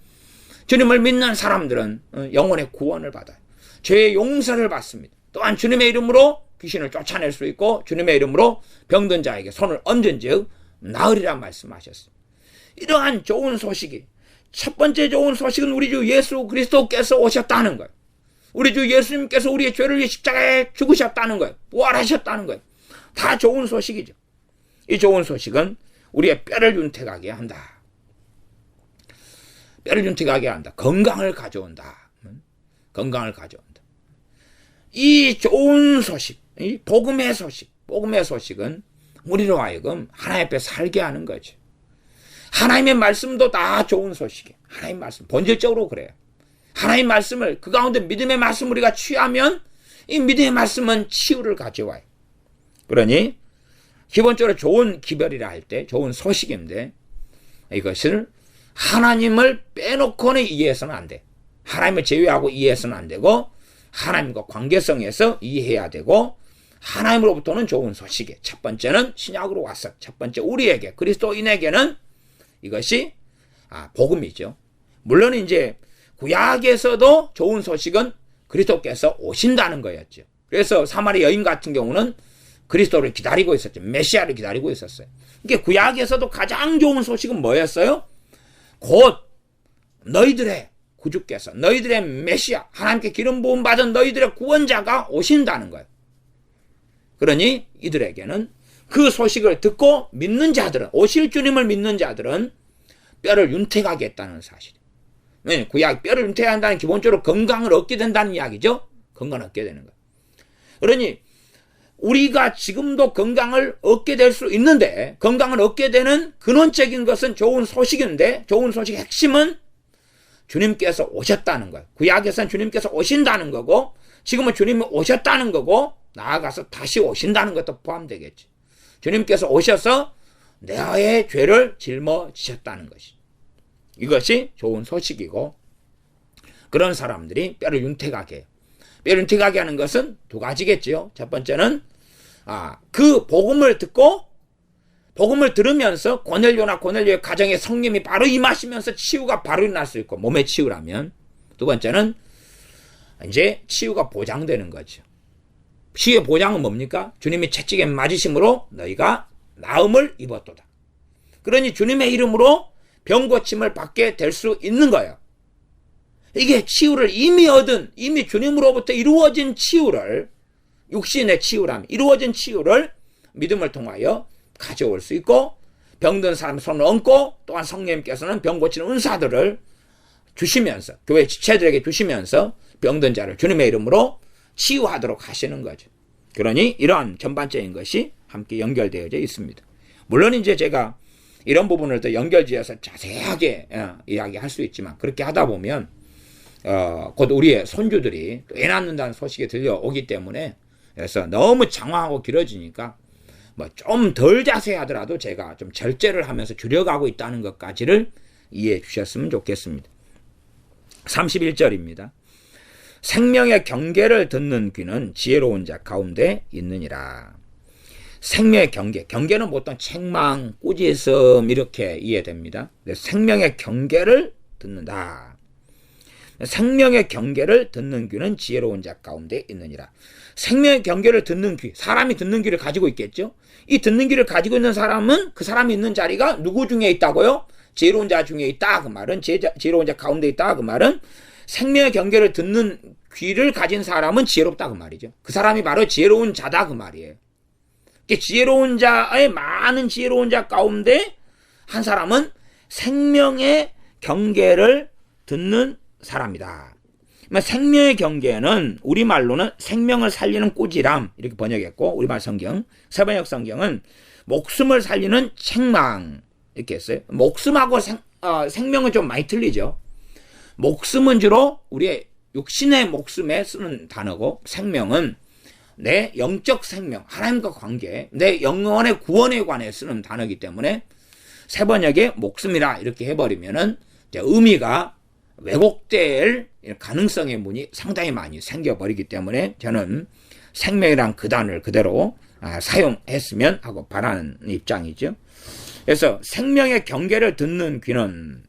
S1: 주님을 믿는 사람들은 영혼의 구원을 받아요. 죄의 용서를 받습니다. 또한 주님의 이름으로 귀신을 쫓아낼 수 있고 주님의 이름으로 병든 자에게 손을 얹은 즉 나으리라 말씀하셨습니다. 이러한 좋은 소식이 첫 번째 좋은 소식은 우리 주 예수 그리스도께서 오셨다는 거예요. 우리 주 예수님께서 우리의 죄를 위해 십자가에 죽으셨다는 거예요. 부활하셨다는 거예요. 다 좋은 소식이죠. 이 좋은 소식은 우리의 뼈를 윤택하게 한다. 뼈를 윤택하게 한다. 건강을 가져온다. 건강을 가져온다. 이 좋은 소식, 이 복음의 소식은 우리로 하여금 하나님 앞에 살게 하는 거죠. 하나님의 말씀도 다 좋은 소식이에요. 하나님 말씀. 본질적으로 그래요. 하나님 말씀을, 그 가운데 믿음의 말씀을 우리가 취하면 이 믿음의 말씀은 치유를 가져와요. 그러니 기본적으로 좋은 기별이라 할 때 좋은 소식인데 이것을 하나님을 빼놓고는 이해해서는 안 돼. 하나님을 제외하고 이해해서는 안 되고 하나님과 관계성에서 이해해야 되고 하나님으로부터는 좋은 소식이에요. 첫 번째는 신약으로 와서 첫 번째 우리에게 그리스도인에게는 이것이 복음이죠. 물론 이제 구약에서도 좋은 소식은 그리스도께서 오신다는 거였죠. 그래서 사마리 여인 같은 경우는 그리스도를 기다리고 있었죠. 메시아를 기다리고 있었어요. 이게 구약에서도 가장 좋은 소식은 뭐였어요? 곧 너희들의 구주께서, 너희들의 메시아, 하나님께 기름 부음 받은 너희들의 구원자가 오신다는 거예요. 그러니 이들에게는 그 소식을 듣고 믿는 자들은, 오실 주님을 믿는 자들은 뼈를 윤택하게 했다는 사실. 왜냐하면 구약 뼈를 윤택한다는 기본적으로 건강을 얻게 된다는 이야기죠. 건강을 얻게 되는 거. 그러니 우리가 지금도 건강을 얻게 될 수 있는데, 건강을 얻게 되는 근원적인 것은 좋은 소식인데, 좋은 소식의 핵심은 주님께서 오셨다는 거예요. 구약에서는 주님께서 오신다는 거고, 지금은 주님이 오셨다는 거고, 나아가서 다시 오신다는 것도 포함되겠지. 주님께서 오셔서 나의 죄를 짊어지셨다는 것이, 이것이 좋은 소식이고, 그런 사람들이 뼈를 윤택하게 해요. 뼈를 윤택하게 하는 것은 두 가지겠지요. 첫 번째는 그 복음을 듣고, 복음을 들으면서 고넬료의 가정에 성령이 바로 임하시면서 치유가 바로 일어날 수 있고, 몸의 치유라면. 두 번째는 이제 치유가 보장되는 거죠. 치유의 보장은 뭡니까? 주님이 채찍에 맞으심으로 너희가 나음을 입었도다. 그러니 주님의 이름으로 병 고침을 받게 될 수 있는 거예요. 이게 치유를 이미 얻은, 이미 주님으로부터 이루어진 치유를, 육신의 치유라면 이루어진 치유를 믿음을 통하여 가져올 수 있고, 병든 사람 손을 얹고, 또한 성령님께서는 병 고치는 은사들을 주시면서, 교회 지체들에게 주시면서 병든 자를 주님의 이름으로 치유하도록 하시는 거죠. 그러니 이러한 전반적인 것이 함께 연결되어져 있습니다. 물론 이제 제가 이런 부분을 더 연결지어서 자세하게 이야기할 수 있지만, 그렇게 하다 보면 곧 우리의 손주들이 또 애 낳는다는 소식이 들려오기 때문에, 그래서 너무 장황하고 길어지니까 뭐 좀 덜 자세하더라도 제가 좀 절제를 하면서 줄여가고 있다는 것까지를 이해해 주셨으면 좋겠습니다. 31절입니다. 생명의 경계를 듣는 귀는 지혜로운 자 가운데 있느니라. 생명의 경계는 보통 책망, 꾸짖음 이렇게 이해됩니다. 생명의 경계를 듣는다. 생명의 경계를 듣는 귀는 지혜로운 자 가운데 있느니라. 생명의 경계를 듣는 귀, 사람이 듣는 귀를 가지고 있겠죠. 이 듣는 귀를 가지고 있는 사람은 그 사람이 있는 자리가 누구 중에 있다고요? 지혜로운 자 중에 있다. 그 말은 지혜로운 자 가운데 있다. 그 말은 생명의 경계를 듣는 귀를 가진 사람은 지혜롭다. 그 말이죠. 그 사람이 바로 지혜로운 자다. 그 말이에요. 지혜로운 자의 많은 지혜로운 자 가운데 한 사람은 생명의 경계를 듣는 사람이다. 생명의 경계는 우리말로는 생명을 살리는 꾸지람 이렇게 번역했고, 우리말 성경, 세번역 성경은 목숨을 살리는 책망 이렇게 했어요. 목숨하고 생명은 좀 많이 틀리죠. 목숨은 주로 우리의 육신의 목숨에 쓰는 단어고, 생명은 내 영적 생명, 하나님과 관계, 내 영혼의 구원에 관해 쓰는 단어이기 때문에 세번역에 목숨이라 이렇게 해버리면은 의미가 왜곡될 가능성의 문이 상당히 많이 생겨버리기 때문에 저는 생명이란 그 단어를 그대로 사용했으면 하고 바라는 입장이죠. 그래서 생명의 경계를 듣는 귀는,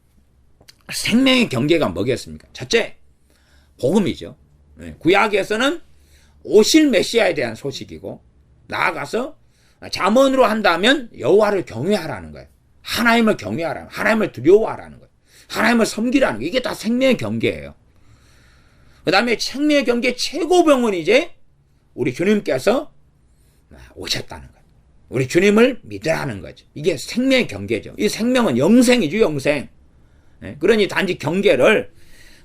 S1: 생명의 경계가 뭐겠습니까? 첫째, 복음이죠. 구약에서는 오실 메시아에 대한 소식이고, 나아가서 잠언으로 한다면 여호와를 경외하라는 거예요. 하나님을 경외하라는, 하나님을 두려워하라는 거예요. 하나님을 섬기라는 거, 이게 다 생명의 경계예요. 그 다음에 생명의 경계 최고병은 이제 우리 주님께서 오셨다는 거예요. 우리 주님을 믿으라는 거죠. 이게 생명의 경계죠. 이 생명은 영생이죠, 영생. 그러니 단지 경계를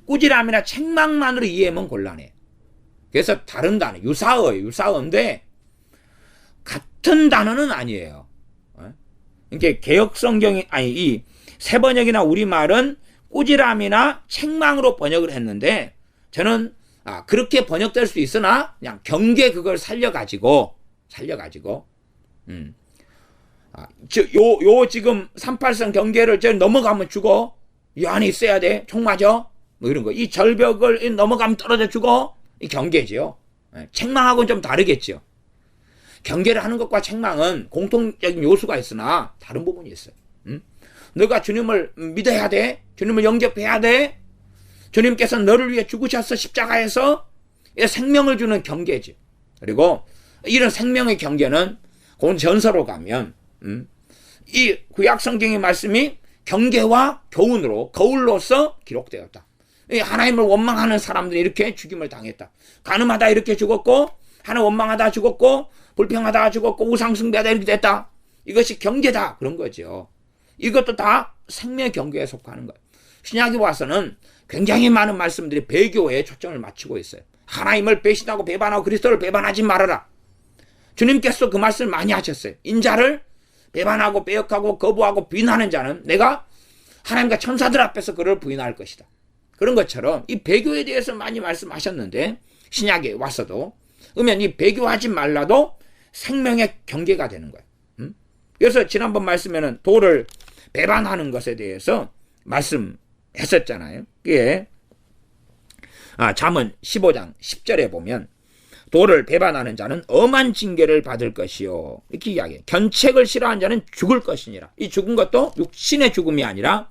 S1: 꾸지람이나 책망만으로 이해하면 곤란해요. 그래서 다른 단어, 유사어인데 같은 단어는 아니에요. 이게 개역성경이, 이 세번역이나 우리말은 꾸지람이나 책망으로 번역을 했는데, 저는 그렇게 번역될 수 있으나 그냥 경계 그걸 살려가지고 요 지금 38선 경계를 저 넘어가면 죽어, 이 안에 있어야 돼, 총 맞아, 뭐 이런 거, 이 절벽을 넘어가면 떨어져 죽어, 이 경계지요. 책망하고는 좀 다르겠죠. 경계를 하는 것과 책망은 공통적인 요소가 있으나 다른 부분이 있어요. 너가 주님을 믿어야 돼, 주님을 영접해야 돼, 주님께서 너를 위해 죽으셔서 십자가에서 생명을 주는 경계지. 그리고 이런 생명의 경계는 전서로 가면 이 구약 성경의 말씀이 경계와 교훈으로, 거울로서 기록되었다. 하나님을 원망하는 사람들이 이렇게 죽임을 당했다. 간음하다 이렇게 죽었고, 하나 원망하다 죽었고, 불평하다가 죽었고 우상숭배하다 이렇게 됐다. 이것이 경계다. 그런 거죠. 이것도 다 생명의 경계에 속하는 거예요. 신약에 와서는 굉장히 많은 말씀들이 배교에 초점을 맞추고 있어요. 하나님을 배신하고 배반하고 그리스도를 배반하지 말아라. 주님께서 그 말씀을 많이 하셨어요. 인자를 배반하고 배역하고 거부하고 부인하는 자는 내가 하나님과 천사들 앞에서 그를 부인할 것이다. 그런 것처럼 이 배교에 대해서 많이 말씀하셨는데 신약에 와서도 그러면 이 배교하지 말라도 생명의 경계가 되는 거예요. 그래서 지난번 말씀에는 도를 배반하는 것에 대해서 말씀했었잖아요. 그게 잠언 15장 10절에 보면 도를 배반하는 자는 엄한 징계를 받을 것이요. 이렇게 이야기해요. 견책을 싫어하는 자는 죽을 것이니라. 이 죽은 것도 육신의 죽음이 아니라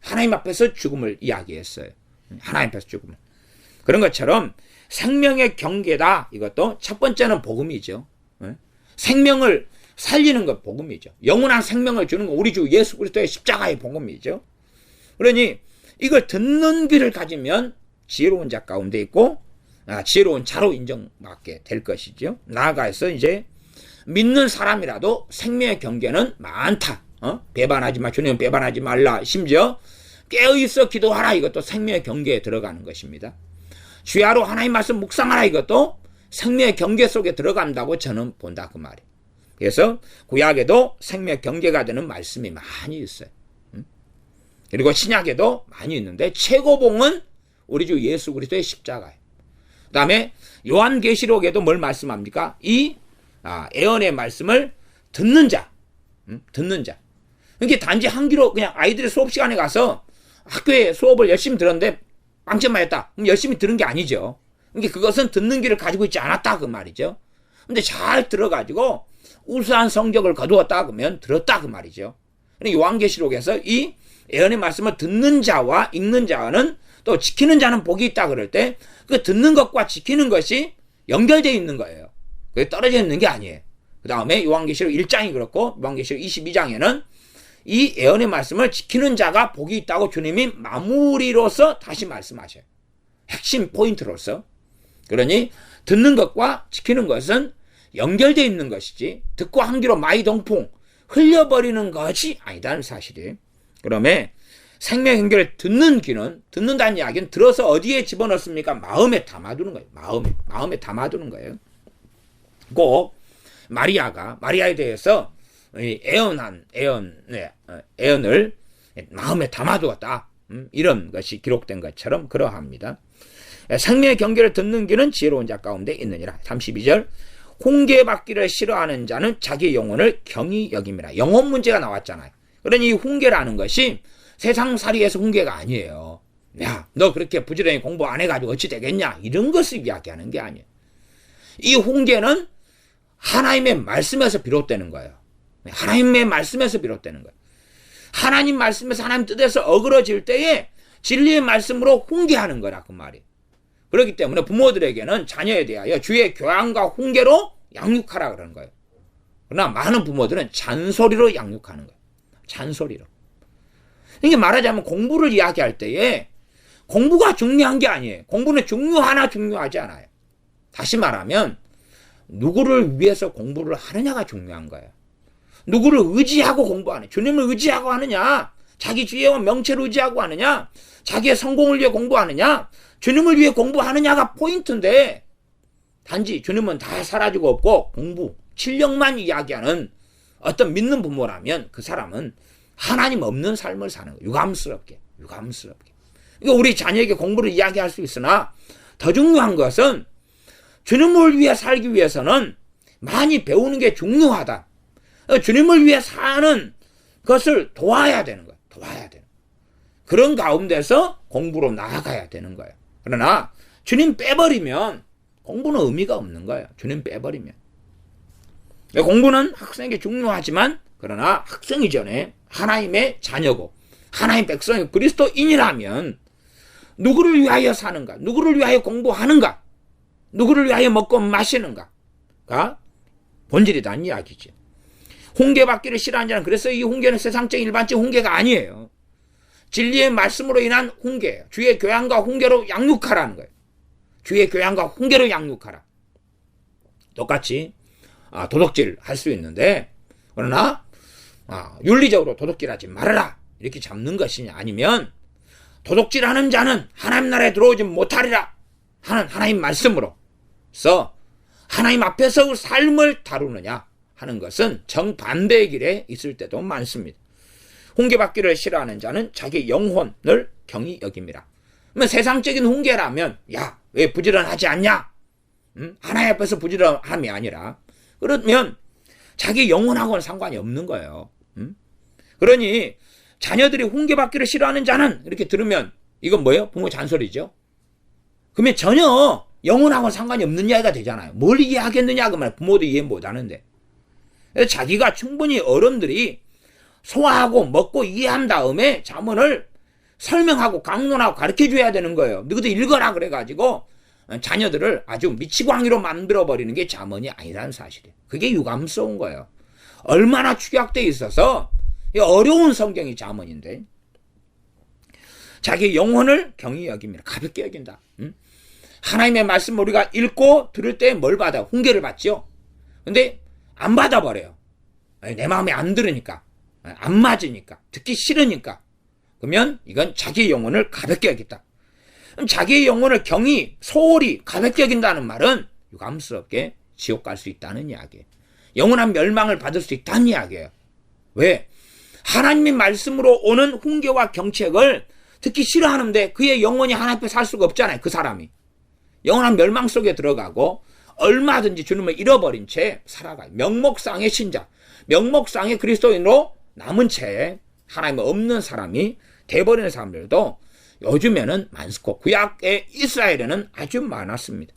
S1: 하나님 앞에서 죽음을 이야기했어요. 하나님 앞에서 죽음을. 그런 것처럼 생명의 경계다. 이것도 첫 번째는 복음이죠. 생명을 살리는 것 복음이죠. 영원한 생명을 주는 건 우리 주 예수 그리스도의 십자가의 복음이죠. 그러니 이걸 듣는 귀를 가지면 지혜로운 자 가운데 있고 지혜로운 자로 인정받게 될 것이죠. 나아가서 이제 믿는 사람이라도 생명의 경계는 많다. 배반하지 마. 주님 배반하지 말라. 심지어 깨어있어 기도하라. 이것도 생명의 경계에 들어가는 것입니다. 주야로 하나님 말씀 묵상하라. 이것도 생명의 경계 속에 들어간다고 저는 본다. 그 말이에요. 그래서 구약에도 생명의 경계가 되는 말씀이 많이 있어요. 그리고 신약에도 많이 있는데 최고봉은 우리 주 예수 그리스도의 십자가예요. 그 다음에 요한계시록에도 뭘 말씀합니까? 이 예언의 말씀을 듣는 자. 듣는 자. 그러니까 단지 한 귀로 그냥 아이들의 수업 시간에 가서 학교에 수업을 열심히 들었는데 빵점 맞았다. 그럼 열심히 들은 게 아니죠. 그러니까 그것은 듣는 귀를 가지고 있지 않았다. 그 말이죠. 근데 잘 들어가지고 우수한 성적을 거두었다. 그러면 들었다. 그 말이죠. 요한계시록에서 이 예언의 말씀을 듣는 자와 읽는 자는 또 지키는 자는 복이 있다. 그럴 때 그 듣는 것과 지키는 것이 연결되어 있는 거예요. 그게 떨어져 있는 게 아니에요. 그 다음에 요한계시록 1장이 그렇고 요한계시록 22장에는 이 예언의 말씀을 지키는 자가 복이 있다고 주님이 마무리로서 다시 말씀하셔요. 핵심 포인트로서. 그러니 듣는 것과 지키는 것은 연결되어 있는 것이지 듣고 한 귀로 마이동풍 흘려버리는 것이 아니다는 사실이에요. 그러면 생명 연결을 듣는 귀는 듣는다는 이야기는 들어서 어디에 집어넣습니까? 마음에 담아두는 거예요. 마음에 담아두는 거예요. 꼭 마리아에 대해서 애언을 마음에 담아두었다. 이런 것이 기록된 것처럼 그러합니다. 생명의 경계를 듣는 귀는 지혜로운 자 가운데 있느니라. 32절 훈계받기를 싫어하는 자는 자기 영혼을 경히 여김이라. 영혼 문제가 나왔잖아요. 그러니 이 훈계라는 것이 세상살이에서 훈계가 아니에요. 야, 너 그렇게 부지런히 공부 안 해가지고 어찌 되겠냐? 이런 것을 이야기하는 게 아니에요. 이 훈계는 하나님의 말씀에서 비롯되는 거예요. 하나님의 말씀에서 비롯되는 거예요. 하나님 말씀에서 하나님 뜻에서 어그러질 때에 진리의 말씀으로 훈계하는 거라 그 말이에요. 그렇기 때문에 부모들에게는 자녀에 대하여 주의 교양과 훈계로 양육하라 그러는 거예요. 그러나 많은 부모들은 잔소리로 양육하는 거예요. 잔소리로. 이게 말하자면 공부를 이야기할 때에 공부가 중요한 게 아니에요. 공부는 중요하지 않아요. 다시 말하면 누구를 위해서 공부를 하느냐가 중요한 거예요. 누구를 의지하고 공부하느냐. 주님을 의지하고 하느냐. 자기 지혜와 명체를 의지하고 하느냐. 자기의 성공을 위해 공부하느냐. 주님을 위해 공부하느냐가 포인트인데 단지 주님은 다 사라지고 없고 공부, 실력만 이야기하는 어떤 믿는 부모라면 그 사람은 하나님 없는 삶을 사는 거예요. 유감스럽게. 그러니까 우리 자녀에게 공부를 이야기할 수 있으나 더 중요한 것은 주님을 위해 살기 위해서는 많이 배우는 게 중요하다. 주님을 위해 사는 것을 도와야 되는 거예요. 그런 가운데서 공부로 나아가야 되는 거예요. 그러나 주님 빼버리면 공부는 의미가 없는 거예요. 주님 빼버리면. 공부는 학생에게 중요하지만 그러나 학생 이전에 하나님의 자녀고 하나님 백성이 그리스도인이라면 누구를 위하여 사는가? 누구를 위하여 공부하는가? 누구를 위하여 먹고 마시는가가 본질이라는 이야기죠. 훈계받기를 싫어하는 자는 그래서 이 훈계는 세상적인 일반적 훈계가 아니에요. 진리의 말씀으로 인한 훈계예요. 주의 교양과 훈계로 양육하라는 거예요. 주의 교양과 훈계로 양육하라. 똑같이 도둑질 할 수 있는데, 그러나 윤리적으로 도둑질하지 말아라 이렇게 잡는 것이냐, 아니면 도둑질하는 자는 하나님 나라에 들어오지 못하리라 하는 하나님 말씀으로서 하나님 앞에서 삶을 다루느냐 하는 것은 정반대의 길에 있을 때도 많습니다. 훈계받기를 싫어하는 자는 자기 영혼을 경히 여깁니다. 그러면 세상적인 훈계라면 야, 왜 부지런하지 않냐? 하나님 앞에서 부지런함이 아니라, 그러면 자기 영혼하고는 상관이 없는 거예요. 그러니 자녀들이 훈계받기를 싫어하는 자는 이렇게 들으면 이건 뭐예요? 부모 잔소리죠. 그러면 전혀 영혼하고는 상관이 없는 이야기가 되잖아요. 뭘 이해하겠느냐 그 말, 부모도 이해 못하는데. 그래서 자기가 충분히 어른들이 소화하고 먹고 이해한 다음에 자문을 설명하고 강론하고 가르쳐줘야 되는 거예요. 너희도 읽어라 그래가지고 자녀들을 아주 미치광이로 만들어버리는 게 자문이 아니라는 사실이에요. 그게 유감스러운 거예요. 얼마나 축약되어 있어서 어려운 성경이 자문인데, 자기 영혼을 경히 여깁니다. 가볍게 여긴다. 하나님의 말씀 우리가 읽고 들을 때 뭘 받아? 훈계를 받죠. 근데 안 받아버려요. 내 마음에 안 들으니까, 안 맞으니까, 듣기 싫으니까. 그러면 이건 자기의 영혼을 가볍게 여긴다. 자기의 영혼을 경히 소홀히 가볍게 여긴다는 말은 유감스럽게 지옥 갈 수 있다는 이야기예요. 영원한 멸망을 받을 수 있다는 이야기예요. 왜? 하나님의 말씀으로 오는 훈계와 경책을 듣기 싫어하는데 그의 영혼이 하나님 앞에 살 수가 없잖아요. 그 사람이 영원한 멸망 속에 들어가고 얼마든지 주님을 잃어버린 채 살아가요. 명목상의 신자, 명목상의 그리스도인으로 남은 채 하나님 없는 사람이 돼버리는 사람들도 요즘에는 많고 구약의 이스라엘에는 아주 많았습니다.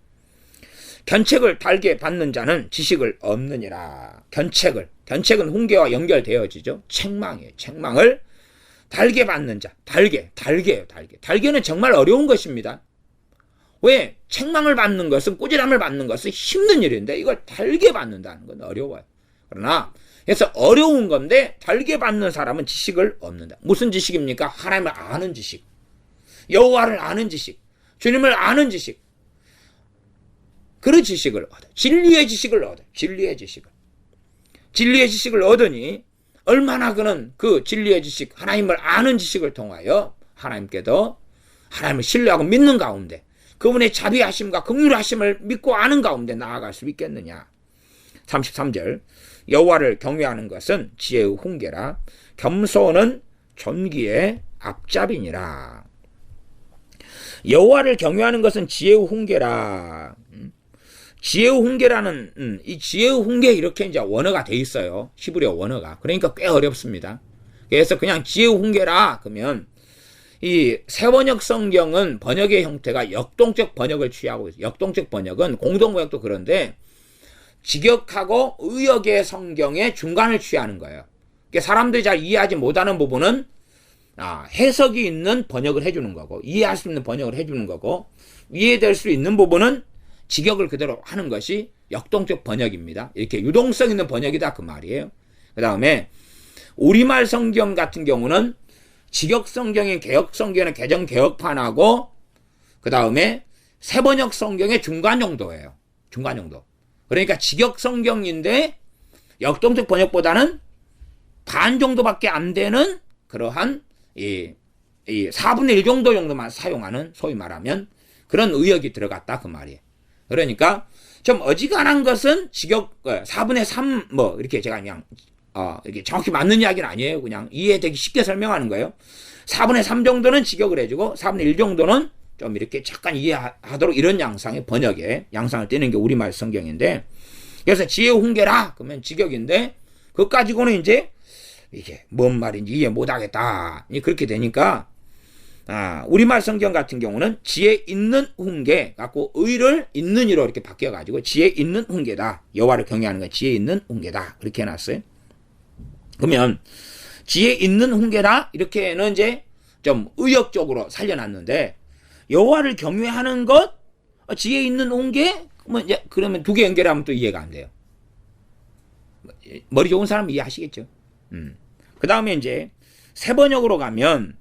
S1: 견책을 달게 받는 자는 지식을 얻느니라. 견책은 훈계와 연결되어지죠. 책망이에요. 책망을 달게 받는 자. 달게예요. 달게는 정말 어려운 것입니다. 왜? 책망을 받는 것은, 꾸지람을 받는 것은 힘든 일인데 이걸 달게 받는다는 건 어려워요. 그러나 그래서 어려운 건데 달게 받는 사람은 지식을 얻는다. 무슨 지식입니까? 하나님을 아는 지식, 여호와를 아는 지식, 주님을 아는 지식, 그런 지식을 얻어. 진리의 지식을 얻어. 진리의 지식을 얻으니 얼마나 그는 그 진리의 지식, 하나님을 아는 지식을 통하여 하나님께도 하나님을 신뢰하고 믿는 가운데 그분의 자비하심과 긍휼하심을 믿고 아는 가운데 나아갈 수 있겠느냐. 33절, 여호와를 경외하는 것은 지혜의 훈계라. 겸손은 존귀의 앞잡이니라. 여호와를 경외하는 것은 지혜의 훈계라. 지혜의 훈계라는 이 지혜의 훈계 이렇게 이제 원어가 돼 있어요. 히브리어 원어가. 그러니까 꽤 어렵습니다. 그래서 그냥 지혜의 훈계라 그러면 이 새번역 성경은 번역의 형태가 역동적 번역을 취하고 있어요. 역동적 번역은 공동번역도 그런데 직역하고 의역의 성경의 중간을 취하는 거예요. 그러니까 사람들이 잘 이해하지 못하는 부분은 해석이 있는 번역을 해주는 거고, 이해할 수 있는 번역을 해주는 거고, 이해될 수 있는 부분은 직역을 그대로 하는 것이 역동적 번역입니다. 이렇게 유동성 있는 번역이다 그 말이에요. 그 다음에 우리말 성경 같은 경우는 직역 성경인 개역 성경은 개정 개역판하고 그 다음에 새번역 성경의 중간 정도예요. 중간 정도. 그러니까 직역 성경인데 역동적 번역보다는 반 정도밖에 안 되는 그러한 이 4분의 1 정도만 사용하는, 소위 말하면 그런 의역이 들어갔다 그 말이에요. 그러니까 좀 어지간한 것은 직역 4분의 3 뭐 이렇게 제가 그냥 이렇게 정확히 맞는 이야기는 아니에요. 그냥 이해되기 쉽게 설명하는 거예요. 4분의 3 정도는 직역을 해주고 4분의 1 정도는 좀 이렇게 잠깐 이해하도록 이런 양상의 번역에 양상을 띄는 게 우리말 성경인데, 그래서 지혜의 훈계라 그러면 직역인데 그것 가지고는 이제 이게 뭔 말인지 이해 못하겠다. 그렇게 되니까 우리말 성경 같은 경우는 지혜 있는 훈계 갖고 의를 있는 이로 이렇게 바뀌어가지고 지혜 있는 훈계다. 여호와를 경외하는 건 지혜 있는 훈계다. 그렇게 해놨어요. 그러면 지혜 있는 훈계라 이렇게는 이제 좀 의역적으로 살려놨는데, 여호와를 경외하는 것 지혜 있는 훈계 뭐 이제 그러면 두 개 연결하면 또 이해가 안 돼요. 머리 좋은 사람 이해하시겠죠. 그 다음에 이제 새번역으로 가면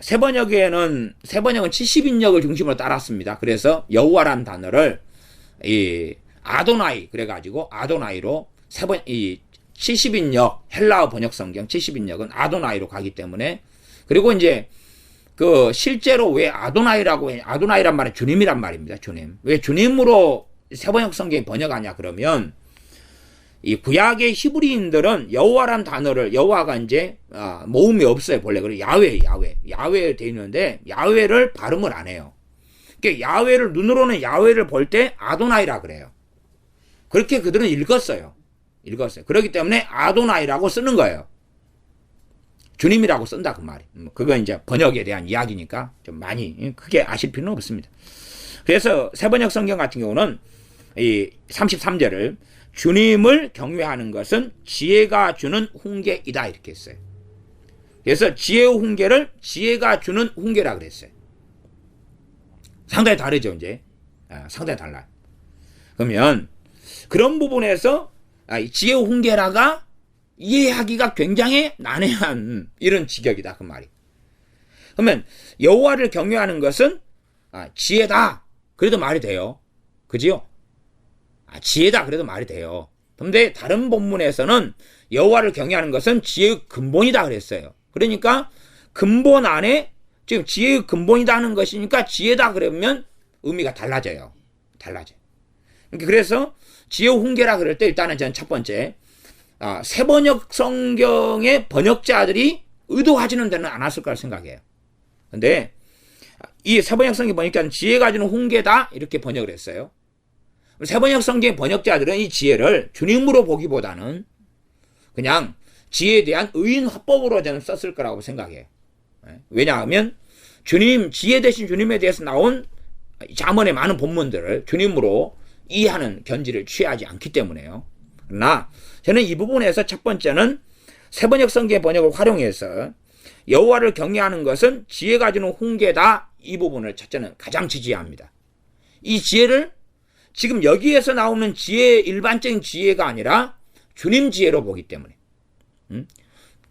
S1: 새번역은 70인역을 중심으로 따랐습니다. 그래서 여호와란 단어를 이 아도나이 그래가지고 아도나이로 이 70인역 헬라어 번역 성경 70인역은 아도나이로 가기 때문에 그리고 이제 그 실제로 왜 아도나이란 말은 주님이란 말입니다. 주님. 왜 주님으로 새번역 성경이 번역하냐 그러면 이 구약의 히브리인들은 여호와란 단어를 여호와가 이제 모음이 없어요. 본래 그리고 야훼 돼 있는데 야훼를 발음을 안 해요. 그러니까 야훼를 눈으로는 야훼를 볼 때 아도나이라 그래요. 그렇게 그들은 읽었어요. 그렇기 때문에 아도나이라고 쓰는 거예요. 주님이라고 쓴다 그 말이. 그건 이제 번역에 대한 이야기니까 좀 많이 크게 아실 필요는 없습니다. 그래서 새번역 성경 같은 경우는 이 33절을 주님을 경외하는 것은 지혜가 주는 훈계이다 이렇게 했어요. 그래서 지혜의 훈계를 지혜가 주는 훈계라 그랬어요. 상당히 다르죠 이제. 상당히 달라요. 그러면 그런 부분에서 지혜의 훈계라가 이해하기가 굉장히 난해한 이런 직역이다 그 말이. 그러면 여호와를 경외하는 것은 지혜다 그래도 말이 돼요. 그지요? 지혜다 그래도 말이 돼요. 그런데 다른 본문에서는 여호와를 경외하는 것은 지혜의 근본이다 그랬어요. 그러니까 근본 안에 지금 지혜의 근본이다 하는 것이니까 지혜다 그러면 의미가 달라져요. 그래서 지혜의 훈계라 그럴 때 일단은 저는 첫 번째 새번역 성경의 번역자들이 의도하지는 데는 않았을 거라 생각해요. 근데 이 새번역 성경 보니까 지혜가 주는 훈계다 이렇게 번역을 했어요. 새번역 성경 번역자들은 이 지혜를 주님으로 보기보다는 그냥 지혜에 대한 의인 화법으로 저는 썼을 거라고 생각해요. 왜냐하면 지혜 대신 주님에 대해서 나온 잠언의 많은 본문들을 주님으로 이해하는 견지를 취하지 않기 때문에요. 그러나 저는 이 부분에서 첫 번째는 새번역 성경의 번역을 활용해서 여호와를 경외하는 것은 지혜가 주는 훈계다 이 부분을 첫째는 가장 지지합니다. 이 지혜를 지금 여기에서 나오는 일반적인 지혜가 아니라 주님 지혜로 보기 때문에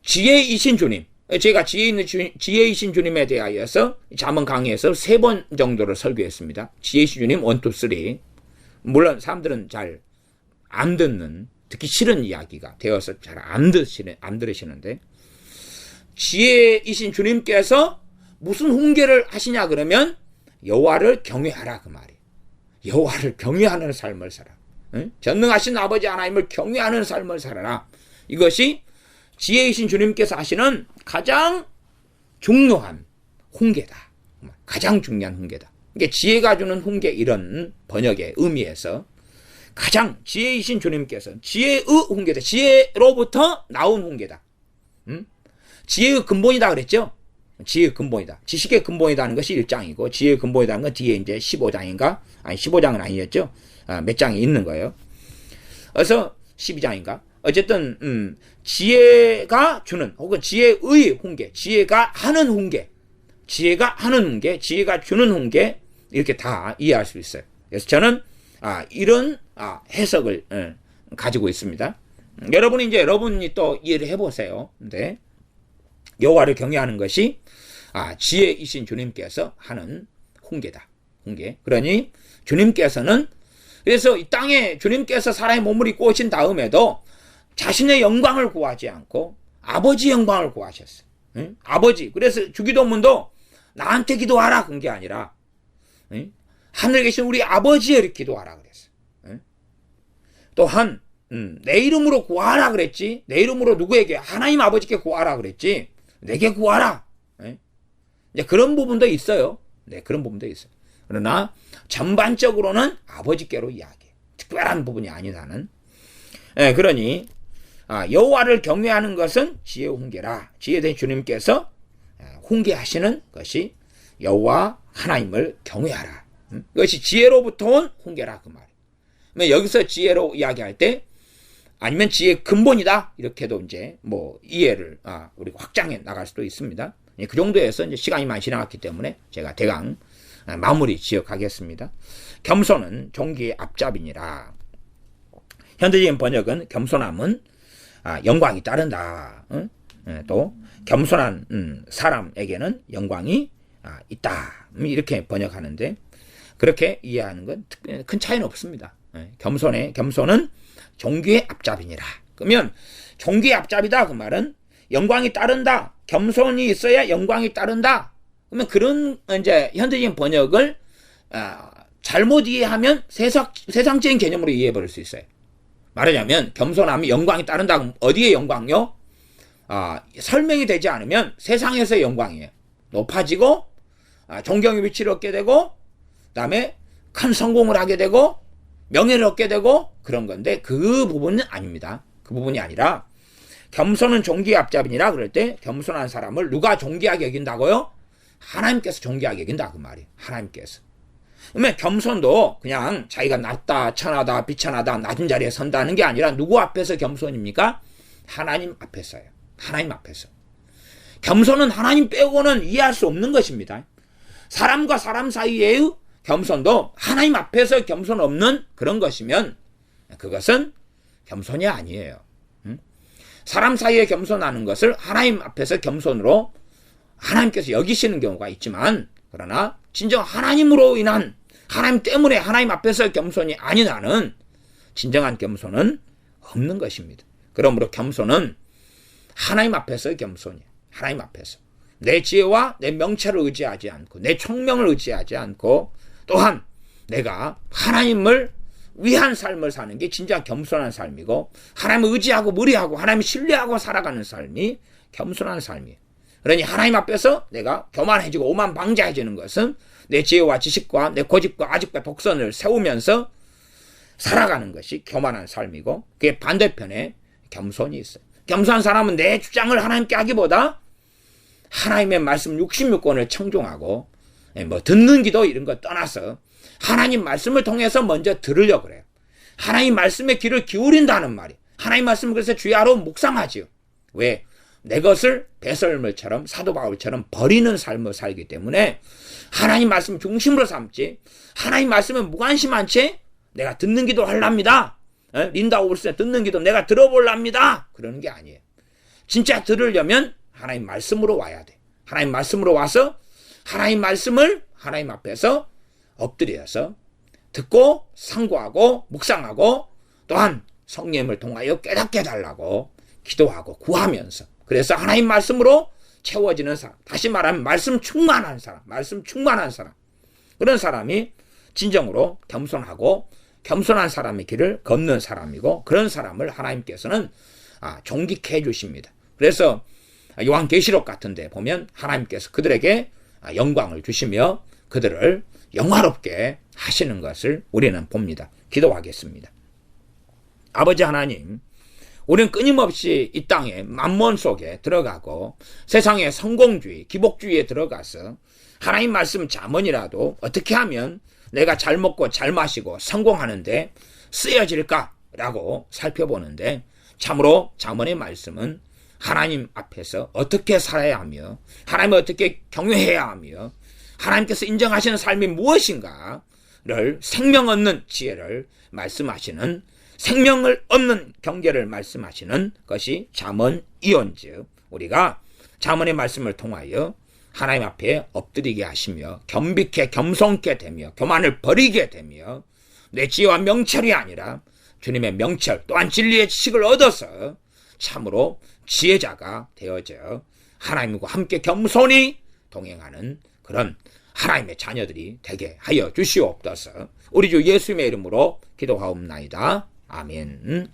S1: 지혜이신 주님, 제가 지혜이신 주님에 대하여서 잠언 강의에서 3번 정도를 설교했습니다. 지혜이신 주님 1, 2, 3. 물론 사람들은 잘 안 듣는, 듣기 싫은 이야기가 되어서 잘 안 들으시는데, 지혜이신 주님께서 무슨 훈계를 하시냐 그러면 여호와를 경외하라 그 말이에요. 여호와를 경외하는 삶을 살아. 응? 전능하신 아버지 하나님을 경외하는 삶을 살아라. 이것이 지혜이신 주님께서 하시는 가장 중요한 훈계다. 가장 중요한 훈계다. 그러니까 지혜가 주는 훈계 이런 번역의 의미에서 가장 지혜이신 주님께서 지혜의 훈계다. 지혜로부터 나온 훈계다. 지혜의 근본이다 그랬죠? 지혜의 근본이다. 지식의 근본이다 하는 것이 1장이고 지혜의 근본이다 하는 건 뒤에 이제 15장인가? 아니 15장은 아니었죠. 몇 장이 있는 거예요. 그래서 12장인가? 어쨌든 지혜가 주는 혹은 지혜의 훈계, 지혜가 하는 훈계, 지혜가 주는 훈계 이렇게 다 이해할 수 있어요. 그래서 저는 이런 해석을 가지고 있습니다. 여러분이 또 이해를 해보세요. 근데 여호와를 경외하는 것이 지혜이신 주님께서 하는 훈계다. 훈계. 그러니 주님께서는 그래서 이 땅에 주님께서 사람의 몸을 입고 오신 다음에도 자신의 영광을 구하지 않고 아버지 영광을 구하셨어요. 응? 아버지. 그래서 주기도문도 나한테 기도하라 그런 게 아니라 응? 하늘에 계신 우리 아버지의 기도하라 그랬어요. 응? 또한 내 이름으로 구하라 그랬지. 내 이름으로 누구에게? 하나님 아버지께 구하라 그랬지. 내게 구하라. 이제 그런 부분도 있어요. 네, 그런 부분도 있어요. 그러나 전반적으로는 아버지께로 이야기해. 특별한 부분이 아니라는. 그러니 여호와를 경외하는 것은 지혜의 훈계라. 지혜된 주님께서 훈계하시는 것이 여호와 하나님을 경외하라. 그것이 지혜로부터 온 훈계라 그 말이에요. 여기서 지혜로 이야기할 때 아니면 지혜의 근본이다 이렇게도 이제 이해를 우리 확장해 나갈 수도 있습니다. 그 정도에서 이제 시간이 많이 지나갔기 때문에 제가 대강 마무리 지어가겠습니다. 겸손은 종기의 앞잡이니라. 현대적인 번역은 겸손함은 영광이 따른다. 또 겸손한 사람에게는 영광이 있다. 이렇게 번역하는데 그렇게 이해하는 건 큰 차이는 없습니다. 겸손은 종기의 앞잡이니라. 그러면 종기의 앞잡이다 그 말은 영광이 따른다. 겸손이 있어야 영광이 따른다. 그러면 그런 이제 현대적인 번역을 잘못 이해하면 세상적인 개념으로 이해해버릴 수 있어요. 말하자면 겸손하면 영광이 따른다. 그럼 어디에 영광요? 설명이 되지 않으면 세상에서의 영광이에요. 높아지고 존경의 위치를 얻게 되고 그다음에 큰 성공을 하게 되고 명예를 얻게 되고 그런 건데 그 부분은 아닙니다. 그 부분이 아니라 겸손은 종기의 앞잡이니라 그럴 때 겸손한 사람을 누가 존귀하게 여긴다고요? 하나님께서 존귀하게 여긴다 그 말이에요. 하나님께서. 그러면 겸손도 그냥 자기가 낮다, 천하다, 비천하다, 낮은 자리에 선다는 게 아니라 누구 앞에서 겸손입니까? 하나님 앞에서요. 하나님 앞에서. 겸손은 하나님 빼고는 이해할 수 없는 것입니다. 사람과 사람 사이의 겸손도 하나님 앞에서 겸손 없는 그런 것이면 그것은 겸손이 아니에요. 사람 사이에 겸손하는 것을 하나님 앞에서 겸손으로 하나님께서 여기시는 경우가 있지만 그러나 진정 하나님으로 인한 하나님 때문에 하나님 앞에서 겸손이 아닌 한은 진정한 겸손은 없는 것입니다. 그러므로 겸손은 하나님 앞에서 겸손이에요. 하나님 앞에서. 내 지혜와 내 명체를 의지하지 않고 내 총명을 의지하지 않고 또한 내가 하나님을 위한 삶을 사는 게 진짜 겸손한 삶이고 하나님을 의지하고 무리하고 하나님을 신뢰하고 살아가는 삶이 겸손한 삶이에요. 그러니 하나님 앞에서 내가 교만해지고 오만방자해지는 것은 내 지혜와 지식과 내 고집과 아집과 독선을 세우면서 살아가는 것이 교만한 삶이고 그게 반대편에 겸손이 있어요. 겸손한 사람은 내 주장을 하나님께 하기보다 하나님의 말씀 66권을 청종하고 듣는 기도 이런 거 떠나서 하나님 말씀을 통해서 먼저 들으려고 그래요. 하나님 말씀에 귀를 기울인다는 말이. 하나님 말씀을 그래서 주야로 묵상하지요. 왜? 내 것을 배설물처럼 사도 바울처럼 버리는 삶을 살기 때문에 하나님 말씀 중심으로 삼지 하나님 말씀에 무관심한 채 내가 듣는 기도 하랍니다. 린다 올스 듣는 기도 내가 들어볼랍니다. 그러는 게 아니에요. 진짜 들으려면 하나님 말씀으로 와야 돼. 하나님 말씀으로 와서 하나님 말씀을 하나님 앞에서 엎드려서 듣고 상고하고 묵상하고 또한 성령을 통하여 깨닫게 해달라고 기도하고 구하면서 그래서 하나님 말씀으로 채워지는 사람, 다시 말하면 말씀 충만한 사람, 그런 사람이 진정으로 겸손하고 겸손한 사람의 길을 걷는 사람이고 그런 사람을 하나님께서는 존귀케 해주십니다. 그래서 요한계시록 같은 데 보면 하나님께서 그들에게 영광을 주시며 그들을 영화롭게 하시는 것을 우리는 봅니다. 기도하겠습니다. 아버지 하나님, 우리는 끊임없이 이 땅에 만몬 속에 들어가고 세상의 성공주의, 기복주의에 들어가서 하나님 말씀 잠언이라도 어떻게 하면 내가 잘 먹고 잘 마시고 성공하는데 쓰여질까라고 살펴보는데 참으로 잠언의 말씀은 하나님 앞에서 어떻게 살아야 하며 하나님을 어떻게 경외해야 하며 하나님께서 인정하시는 삶이 무엇인가를 생명 얻는 지혜를 말씀하시는 생명을 얻는 경계를 말씀하시는 것이 잠언이온즉 우리가 잠언의 말씀을 통하여 하나님 앞에 엎드리게 하시며 겸비케 겸손케 되며 교만을 버리게 되며 내 지혜와 명철이 아니라 주님의 명철 또한 진리의 지식을 얻어서 참으로 지혜자가 되어져 하나님과 함께 겸손히 동행하는 그런 하나님의 자녀들이 되게 하여 주시옵소서. 우리 주 예수님의 이름으로 기도하옵나이다. 아멘.